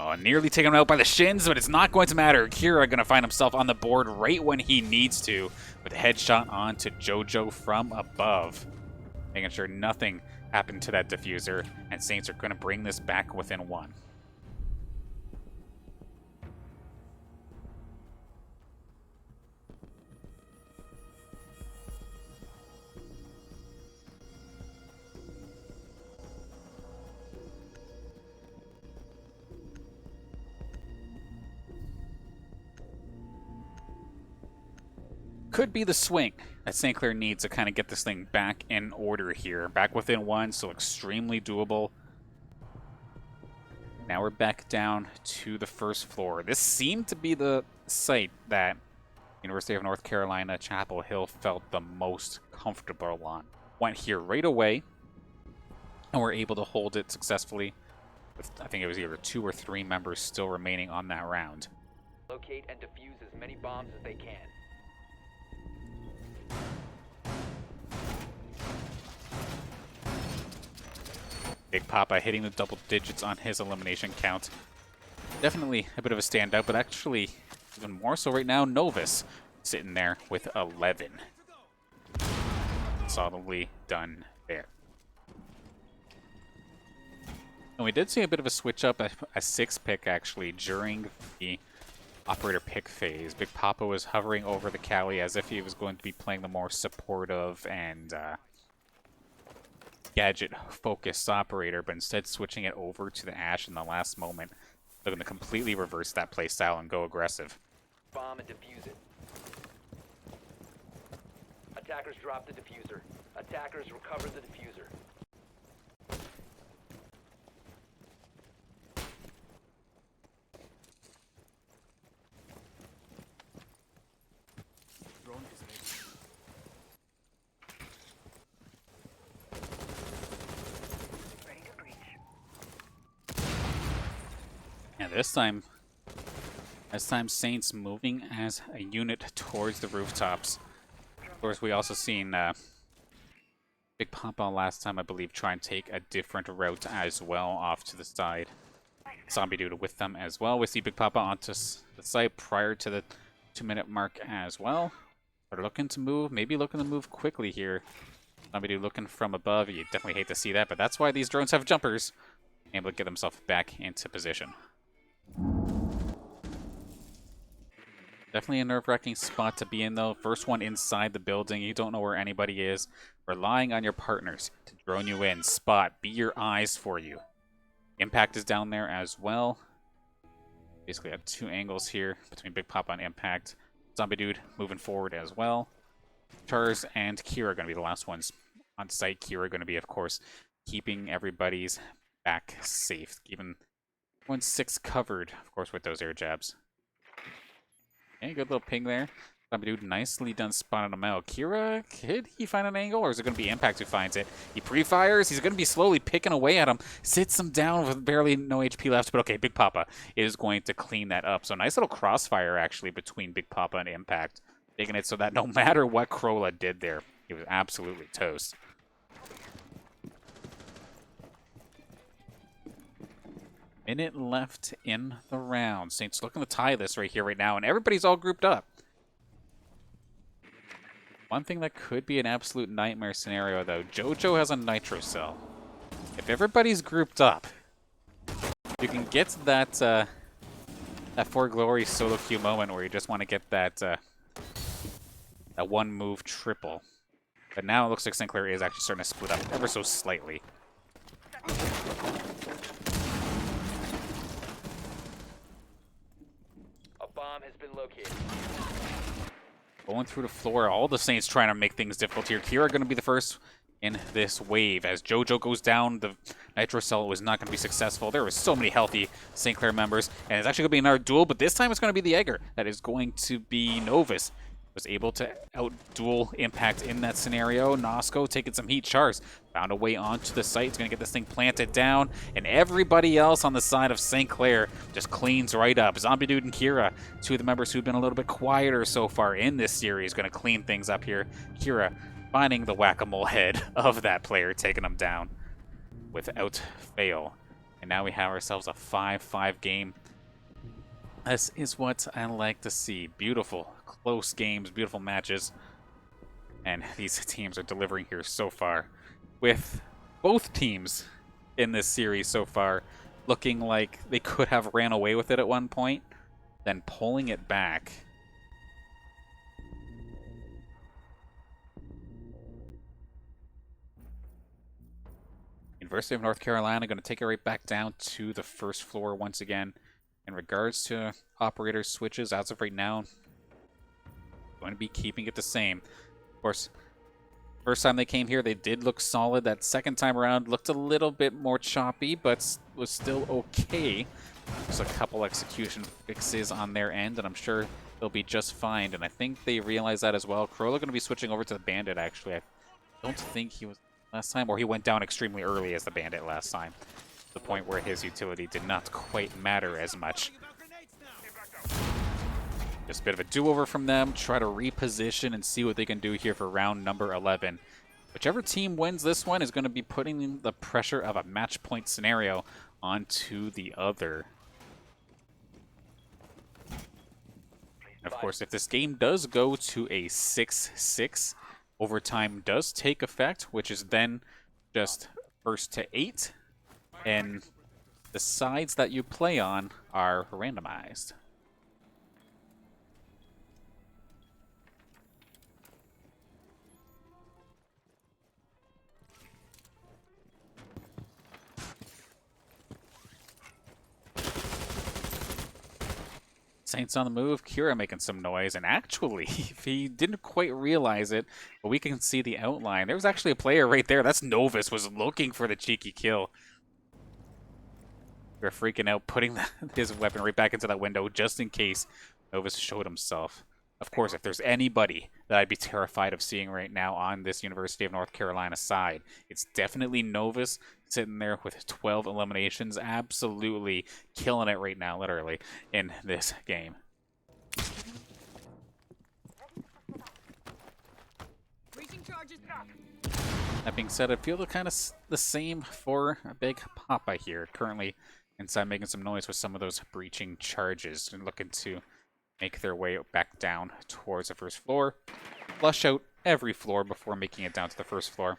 Oh, nearly taken him out by the shins, but it's not going to matter. Kira going to find himself on the board right when he needs to, with a headshot onto JoJo from above. Making sure nothing happened to that diffuser, and Saints are going to bring this back within one. Could be the swing that St. Clair needs to kind of get this thing back in order here. Back within one, so extremely doable. Now we're back down to the first floor. This seemed to be the site that University of North Carolina, Chapel Hill felt the most comfortable on. Went here right away, and were able to hold it successfully. With, I think it was either 2 or 3 members still remaining on that round. Locate and defuse as many bombs as they can. Big Papa hitting the double digits on his elimination count. Definitely a bit of a standout, but actually even more so right now, Novus sitting there with 11. Solidly done there. And we did see a bit of a switch up, a 6 pick actually, during the operator pick phase. Big Papa was hovering over the Cali as if he was going to be playing the more supportive and gadget-focused operator, but instead switching it over to the Ash in the last moment. They're going to completely reverse that playstyle and go aggressive. Bomb and defuse it. Attackers drop the diffuser. Attackers recover the diffuser. And this time Saints moving as a unit towards the rooftops. Of course, we also seen Big Papa last time, I believe, try and take a different route as well off to the side. Zombie Dude with them as well. We see Big Papa onto the site prior to the 2-minute mark as well. They're looking to move, maybe looking to move quickly here. Zombie Dude looking from above. You definitely hate to see that, but that's why these drones have jumpers. Able to get themselves back into position. Definitely a nerve-wracking spot to be in, though. First one inside the building. You don't know where anybody is. Relying on your partners to drone you in. Spot. Be your eyes for you. Impact is down there as well. Basically have 2 angles here between Big Papa and Impact. Zombie Dude moving forward as well. Chars and Kira are going to be the last ones on site. Kira going to be, of course, keeping everybody's back safe. Keeping 1-6 covered, of course, with those air jabs. Okay, good little ping there. Zombie Dude nicely done spotting him out. Kira, could he find an angle, or is it going to be Impact who finds it? He pre-fires. He's going to be slowly picking away at him. Sits him down with barely no HP left. But okay, Big Papa is going to clean that up. So nice little crossfire, actually, between Big Papa and Impact. Making it so that no matter what Krola did there, he was absolutely toast. Minute left in the round. Saints looking to tie this right here, right now, and everybody's all grouped up. One thing that could be an absolute nightmare scenario, though, JoJo has a nitro cell. If everybody's grouped up, you can get that that For Glory solo queue moment where you just want to get that that 1-move triple. But now it looks like St. Clair is actually starting to split up ever so slightly. Bomb has been located. Going through the floor, all the Saints trying to make things difficult here. Kira going to be the first in this wave. As JoJo goes down, the Nitro Cell was not going to be successful. There were so many healthy St. Clair members, and it's actually going to be another duel, but this time it's going to be the Egger that is going to be Novus. Was able to out-duel Impact in that scenario. Nosco taking some heat. Chars found a way onto the site. He's going to get this thing planted down. And everybody else on the side of St. Clair just cleans right up. Zombie Dude and Kira, 2 of the members who've been a little bit quieter so far in this series, going to clean things up here. Kira finding the whack-a-mole head of that player, taking him down without fail. And now we have ourselves a 5-5 game. This is what I like to see. Beautiful, close games, beautiful matches. And these teams are delivering here so far. With both teams in this series so far looking like they could have ran away with it at one point, then pulling it back. University of North Carolina going to take it right back down to the first floor once again. In regards to operator switches, as of right now, going to be keeping it the same. Of course, first time they came here, they did look solid. That second time around looked a little bit more choppy, but was still okay. Just a couple execution fixes on their end, and I'm sure they'll be just fine. And I think they realize that as well. Corolla going to be switching over to the Bandit, actually. I don't think he was last time, or he went down extremely early as the Bandit last time. To the point where his utility did not quite matter as much. Just a bit of a do-over from them. Try to reposition and see what they can do here for round number 11. Whichever team wins this one is going to be putting the pressure of a match point scenario onto the other. And of course, if this game does go to a 6-6, overtime does take effect, which is then just first to 8. And the sides that you play on are randomized. Saints on the move, Kira making some noise, and actually, if he didn't quite realize it, but we can see the outline. There was actually a player right there. That's Novus, was looking for the cheeky kill. They're freaking out, putting his weapon right back into that window just in case Novus showed himself. Of course, if there's anybody that I'd be terrified of seeing right now on this University of North Carolina side, it's definitely Novus sitting there with 12 eliminations, absolutely killing it right now, literally, in this game. That being said, I feel kind of the same for Big Papa here, currently inside making some noise with some of those breaching charges and looking to make their way back down towards the first floor. Flush out every floor before making it down to the first floor.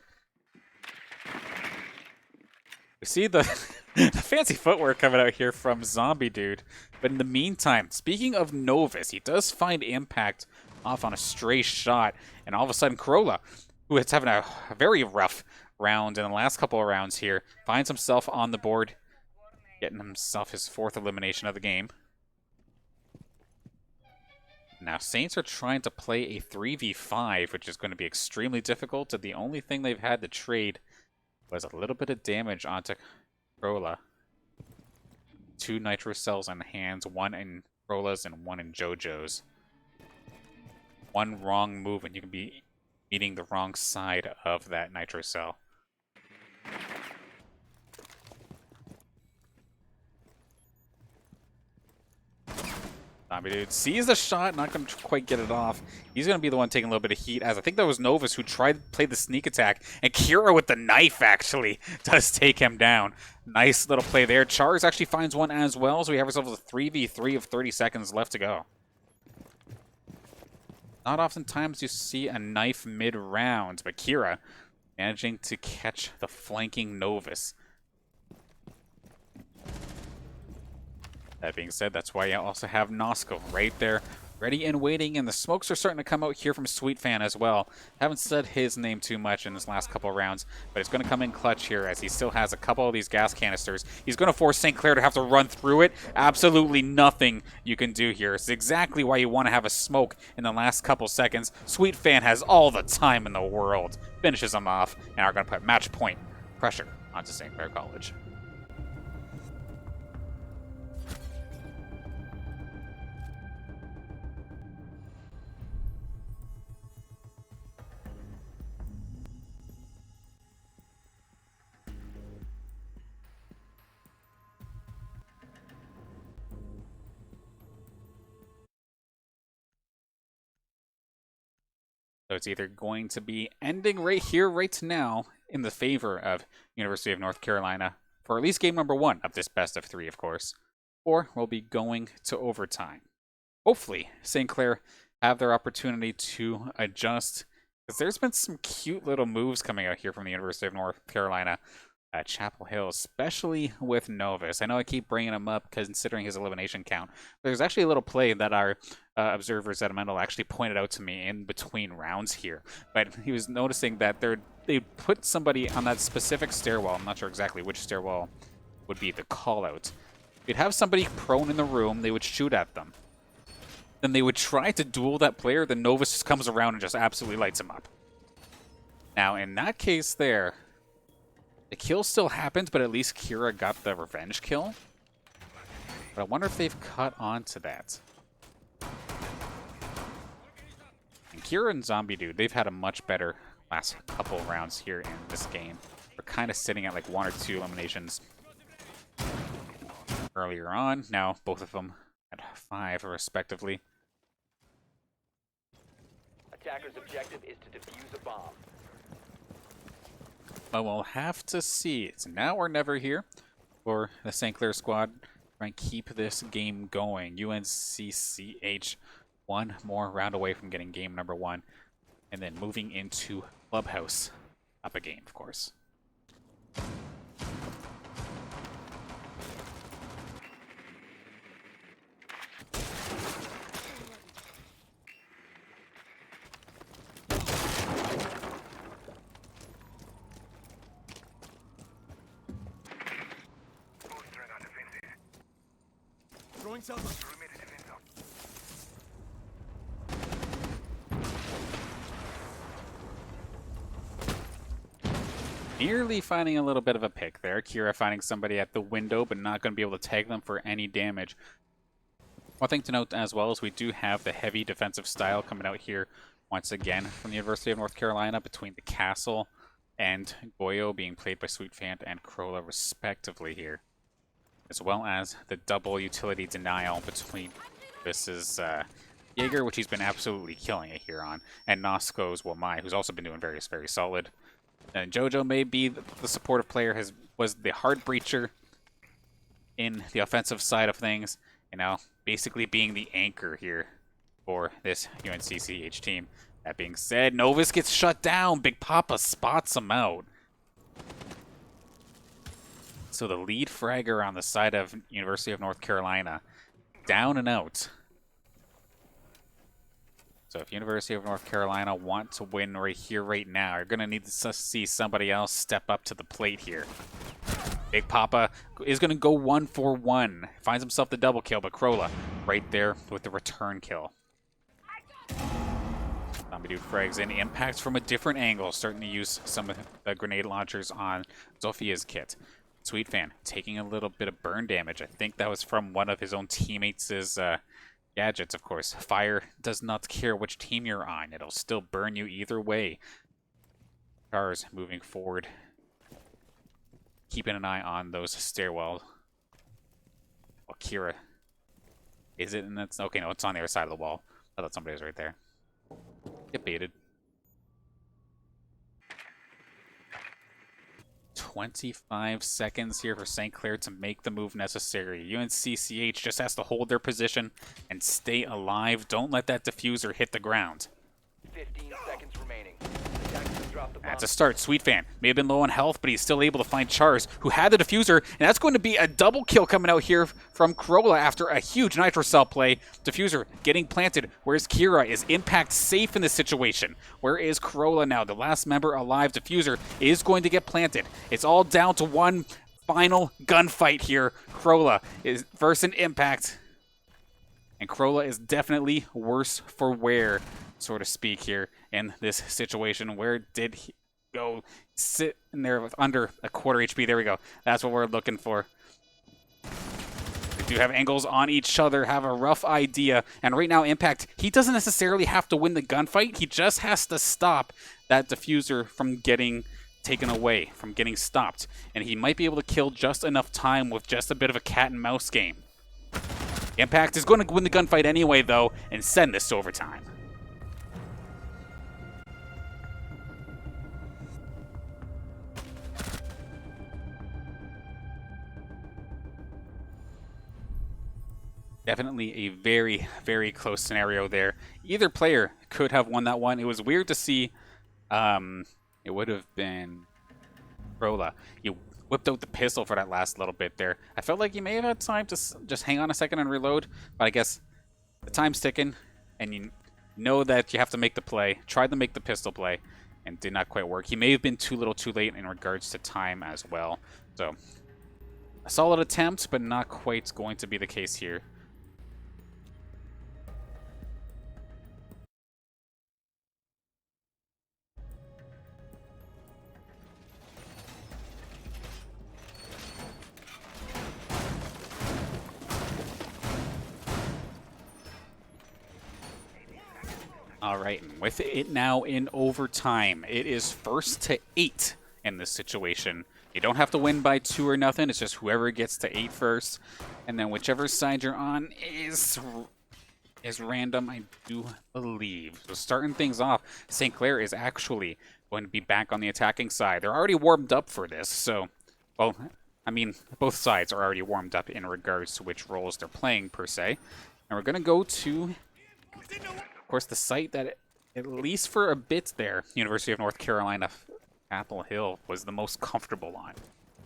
We see the fancy footwork coming out here from Zombie Dude. But in the meantime, speaking of Novus, he does find impact off on a stray shot. And all of a sudden, Corolla, who is having a very rough round in the last couple of rounds here, finds himself on the board, getting himself his 4th elimination of the game. Now, Saints are trying to play a 3v5, which is going to be extremely difficult. And the only thing they've had to trade was a little bit of damage onto Corolla. 2 nitro cells in hands, 1 in Corolla's and 1 in JoJo's. One wrong move and you can be meeting the wrong side of that nitro cell. Zombie Dude sees the shot, not going to quite get it off. He's going to be the one taking a little bit of heat, as I think that was Novus who tried to play the sneak attack, and Kira with the knife actually does take him down. Nice little play there. Charles actually finds one as well, so we have ourselves a 3v3 of 30 seconds left to go. Not oftentimes you see a knife mid-round, but Kira managing to catch the flanking Novus. That being said, that's why you also have Nosko right there, ready and waiting, and the smokes are starting to come out here from Sweet Fan as well. Haven't said his name too much in this last couple of rounds, but it's going to come in clutch here as he still has a couple of these gas canisters. He's going to force St. Clair to have to run through it. Absolutely nothing you can do here. It's exactly why you want to have a smoke in the last couple seconds. Sweet Fan has all the time in the world. Finishes him off, and are going to put match point pressure onto St. Clair College. So it's either going to be ending right here, right now, in the favor of University of North Carolina for at least game number 1 of this best of 3, of course, or we'll be going to overtime. Hopefully, St. Clair have their opportunity to adjust, because there's been some cute little moves coming out here from the University of North Carolina at Chapel Hill, especially with Novus. I know I keep bringing him up considering his elimination count, but there's actually a little play that our observers at Amendal actually pointed out to me in between rounds here. But he was noticing that they put somebody on that specific stairwell. I'm not sure exactly which stairwell would be the call out. You'd have somebody prone in the room, they would shoot at them. Then they would try to duel that player, then Novus just comes around and just absolutely lights him up. Now, in that case there, the kill still happened, but at least Kira got the revenge kill. But I wonder if they've caught on to that. And Kira and Zombie Dude, they've had a much better last couple rounds here in this game. We're kind of sitting at like 1 or 2 eliminations earlier on. Now, both of them at 5, respectively. Attacker's objective is to defuse a bomb. But we'll have to see. It's now or never here for the St. Clair squad. Try and keep this game going. UNCCH 1 more round away from getting game number 1. And then moving into Clubhouse. Up a game, of course. Nearly finding a little bit of a pick there. Kira finding somebody at the window, but not going to be able to tag them for any damage. One thing to note as well is we do have the heavy defensive style coming out here once again from the University of North Carolina between the Castle and Goyo being played by Sweetfant and Crola respectively here. As well as the double utility denial between this is Jaeger, which he's been absolutely killing it here on, and Nosko's Wamai, who's also been doing very, very solid. And Jojo may be the supportive player, was the hard breacher in the offensive side of things, you know, basically being the anchor here for this UNCCH team. That being said, Novus gets shut down. Big Papa spots him out. So the lead fragger on the side of University of North Carolina, down and out. So if University of North Carolina want to win right here, right now, you're going to need to see somebody else step up to the plate here. Big Papa is going to go 1 for 1. Finds himself the double kill, but Crola right there with the return kill. Zombie Dude frags in. Impacts from a different angle, starting to use some of the grenade launchers on Zophia's kit. Sweetfan taking a little bit of burn damage. I think that was from one of his own teammates' gadgets, of course. Fire does not care which team you're on. It'll still burn you either way. Cars moving forward. Keeping an eye on those stairwell. Well, Kira. Is it? And that's okay, no, it's on the other side of the wall. I thought somebody was right there. Get baited. 25 seconds here for St. Clair to make the move necessary. UNCCH just has to hold their position and stay alive. Don't let that diffuser hit the ground. 15 seconds remaining. That's a start. Sweetfan may have been low on health, but he's still able to find Chars, who had the diffuser, and that's going to be a double kill coming out here from Crola after a huge Nitro Cell play. Diffuser getting planted. Where's Kira? Is Impact safe in this situation? Where is Crola now? The last member alive. Diffuser is going to get planted. It's all down to one final gunfight here. Crola is versus Impact. And Crola is definitely worse for wear, so to speak, here in this situation. Where did he go? Sit in there with under a quarter HP. There we go. That's what we're looking for. They do have angles on each other, have a rough idea. And right now, Impact, he doesn't necessarily have to win the gunfight. He just has to stop that diffuser from getting taken away, from getting stopped. And he might be able to kill just enough time with just a bit of a cat and mouse game. Impact is going to win the gunfight anyway, though, and send this to overtime. Definitely a very, very close scenario there. Either player could have won that one. It was weird to see. It would have been Rolla. He whipped out the pistol for that last little bit there. I felt like he may have had time to just hang on a second and reload, but I guess the time's ticking, and you know that you have to make the play. Tried to make the pistol play, and did not quite work. He may have been too little too late in regards to time as well. So, a solid attempt, but not quite going to be the case here. All right, and with it now in overtime, it is 1st to 8 in this situation. You don't have to win by 2 or nothing. It's just whoever gets to 8 first, and then whichever side you're on is random, I do believe. So starting things off, St. Clair is actually going to be back on the attacking side. They're already warmed up for this, so, well, I mean, both sides are already warmed up in regards to which roles they're playing, per se. And we're going to go to, of course, the site that, at least for a bit there, University of North Carolina, Chapel Hill was the most comfortable on.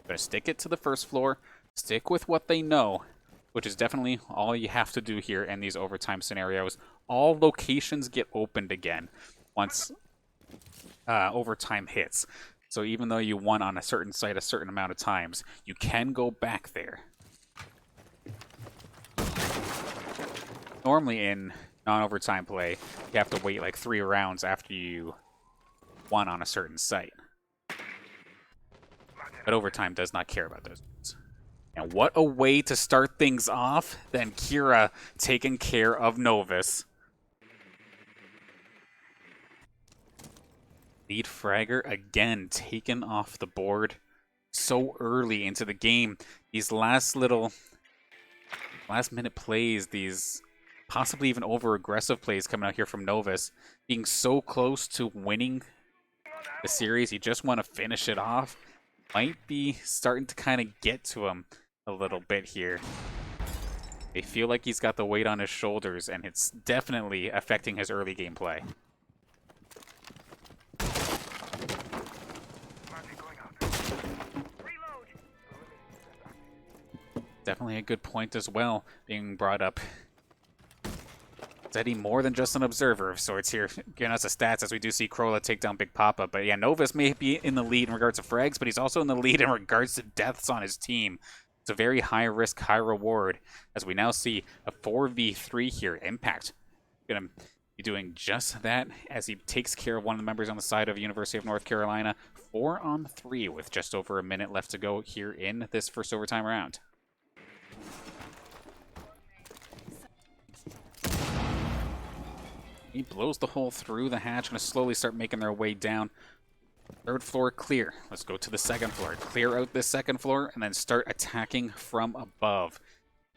Going to stick it to the first floor, stick with what they know, which is definitely all you have to do here in these overtime scenarios. All locations get opened again once overtime hits. So even though you won on a certain site a certain amount of times, you can go back there. Normally in non-overtime play, you have to wait like 3 rounds after you won on a certain site. But overtime does not care about those. And what a way to start things off than Kira taking care of Novus. Lead fragger again taken off the board so early into the game. These last minute plays, these possibly even over-aggressive plays coming out here from Novus, being so close to winning the series, you just want to finish it off, might be starting to kind of get to him a little bit here. They feel like he's got the weight on his shoulders, and it's definitely affecting his early gameplay. Definitely a good point as well being brought up. Eddie more than just an observer of sorts here, giving us the stats as we do see Krola take down Big Papa. But yeah, Novus may be in the lead in regards to frags, but he's also in the lead in regards to deaths on his team. It's a very high risk, high reward, as we now see a 4v3 here. Impact going to be doing just that as he takes care of one of the members on the side of University of North Carolina. 4-on-3 with just over a minute left to go here in this first overtime round. He blows the hole through the hatch, going to slowly start making their way down. 3rd floor clear. Let's go to the 2nd floor. Clear out this 2nd floor and then start attacking from above.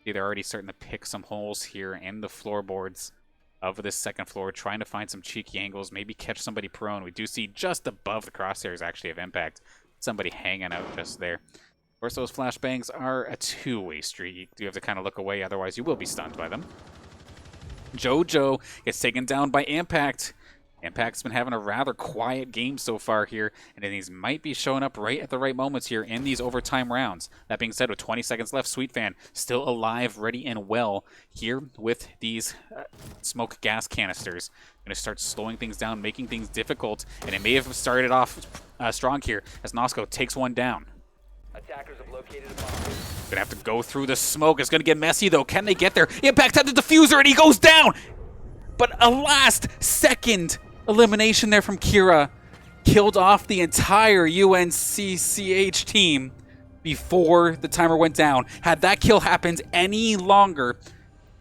See, they're already starting to pick some holes here in the floorboards of this 2nd floor, trying to find some cheeky angles, maybe catch somebody prone. We do see just above the crosshairs actually of Impact, somebody hanging out just there. Of course, those flashbangs are a 2-way street. You do have to kind of look away, otherwise you will be stunned by them. Jojo gets taken down by Impact. Impact's been having a rather quiet game so far here, and these might be showing up right at the right moments here in these overtime rounds. That being said, with 20 seconds left, Sweetfan still alive, ready and well here with these smoke gas canisters. Going to start slowing things down, making things difficult, and it may have started off strong here as Nosko takes one down. Attackers have located a bomb. Gonna have to go through the smoke. It's gonna get messy though. Can they get there? Impact had the diffuser and he goes down! But a last-second elimination there from Kira killed off the entire UNCCH team before the timer went down. Had that kill happened any longer,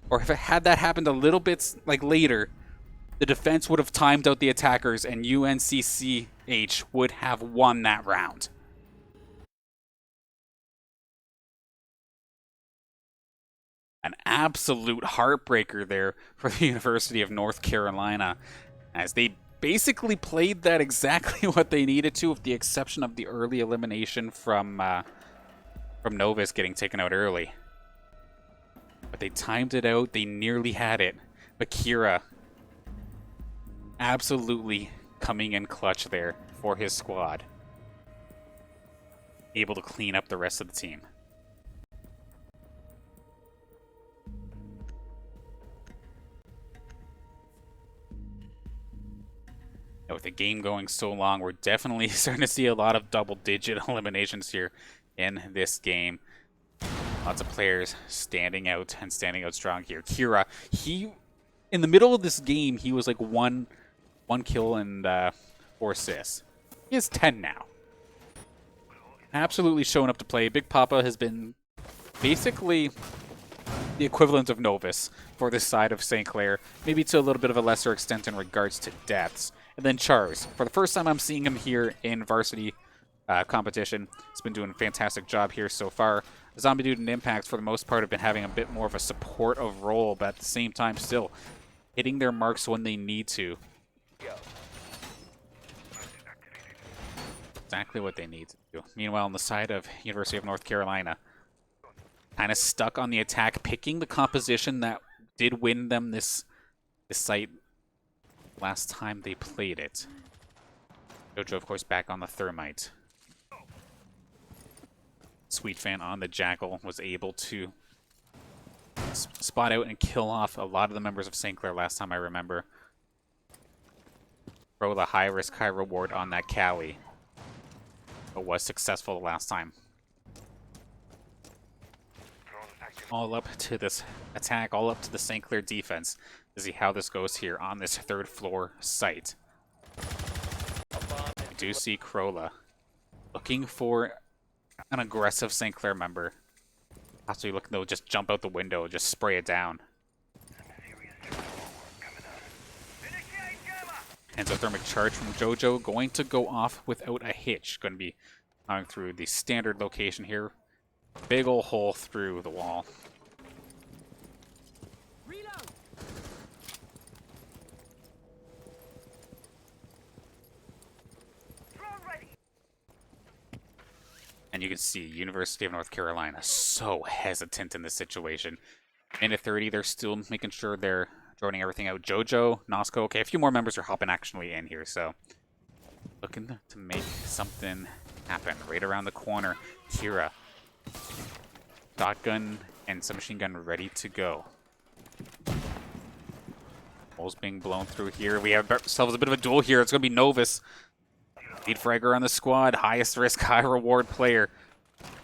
or if it had that happened a little bit later, the defense would have timed out the attackers and UNCCH would have won that round. An absolute heartbreaker there for the University of North Carolina, as they basically played that exactly what they needed to, with the exception of the early elimination from Novus getting taken out early. But they timed it out. They nearly had it. But Kira absolutely coming in clutch there for his squad. Able to clean up the rest of the team. With the game going so long, we're definitely starting to see a lot of double-digit eliminations here in this game. Lots of players standing out and standing out strong here. Kira, in the middle of this game, he was like one kill and 4 assists. He has 10 now. Absolutely showing up to play. Big Papa has been basically the equivalent of Novus for this side of St. Clair, maybe to a little bit of a lesser extent in regards to deaths. And then Chars. For the first time I'm seeing him here in varsity competition. He's been doing a fantastic job here so far. Zombie Dude and Impact, for the most part, have been having a bit more of a supportive role, but at the same time still hitting their marks when they need to. Exactly what they need to do. Meanwhile, on the side of University of North Carolina, kind of stuck on the attack, picking the composition that did win them this site last time they played it. Jojo, of course, back on the Thermite. Sweet Fan on the Jackal was able to spot out and kill off a lot of the members of St. Clair last time I remember. Throw the high risk, high reward on that Cowie. But was successful the last time. All up to this attack, all up to the St. Clair defense to see how this goes here on this 3rd floor site. We do see Crola looking for an aggressive St. Clair member. Possibly looking to just jump out the window, just spray it down. Endothermic charge from Jojo going to go off without a hitch. Going to be going through the standard location here. Big ol' hole through the wall. And you can see University of North Carolina so hesitant in this situation. Minute 30, they're still making sure they're droning everything out. Jojo, Nosco, okay, a few more members are hopping actually in here, so looking to make something happen. Right around the corner, Kira. Shotgun and submachine gun ready to go. Holes being blown through here. We have ourselves a bit of a duel here. It's going to be Novus. Lead fragger on the squad. Highest risk, high reward player.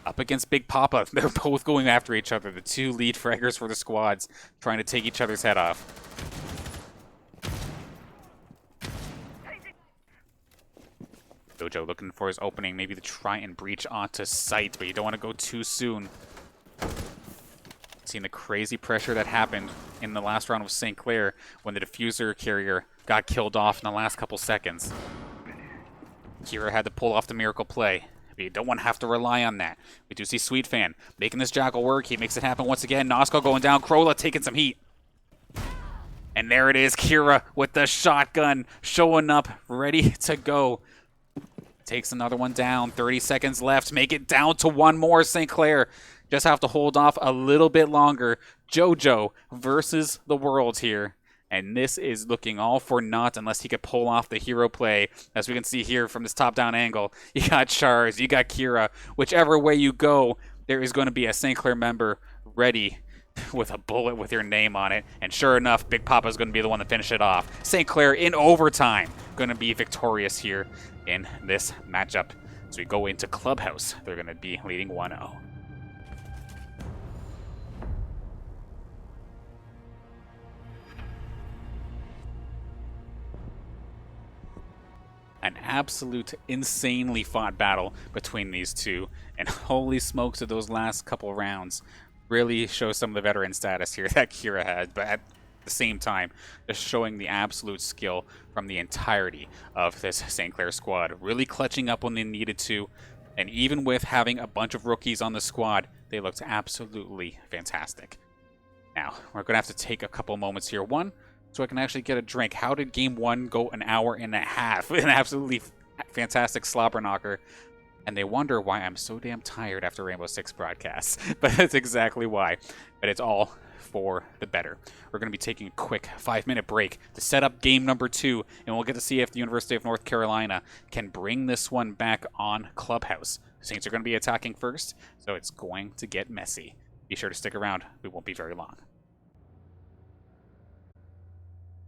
Up against Big Papa. They're both going after each other. The 2 lead fraggers for the squads. Trying to take each other's head off. Jojo looking for his opening. Maybe to try and breach onto site. But you don't want to go too soon. Seeing the crazy pressure that happened in the last round of St. Clair when the diffuser carrier got killed off in the last couple seconds. Kira had to pull off the miracle play. We don't want to have to rely on that. We do see Sweet Fan making this Jackal work. He makes it happen once again. Nosco going down. Crola taking some heat. And there it is. Kira with the shotgun showing up, ready to go. Takes another one down. 30 seconds left. Make it down to one more. St. Clair just have to hold off a little bit longer. Jojo versus the world here. And this is looking all for naught unless he could pull off the hero play. As we can see here from this top-down angle, you got Chars, you got Kira. Whichever way you go, there is going to be a St. Clair member ready with a bullet with your name on it. And sure enough, Big Papa is going to be the one to finish it off. St. Clair in overtime going to be victorious here in this matchup. As we go into Clubhouse, they're going to be leading 1-0. An absolute insanely fought battle between these two, and holy smokes, of those last couple rounds really show some of the veteran status here that Kira had, but at the same time, just showing the absolute skill from the entirety of this St. Clair squad, really clutching up when they needed to, and even with having a bunch of rookies on the squad, they looked absolutely fantastic. Now, we're going to have to take a couple moments here. One, so I can actually get a drink. How did game 1 go an hour and a half? An absolutely fantastic slobber knocker. And they wonder why I'm so damn tired after Rainbow Six broadcasts. But that's exactly why. But it's all for the better. We're going to be taking a quick 5-minute break to set up game number 2, and we'll get to see if the University of North Carolina can bring this one back on Clubhouse. Saints are going to be attacking first, so it's going to get messy. Be sure to stick around. We won't be very long.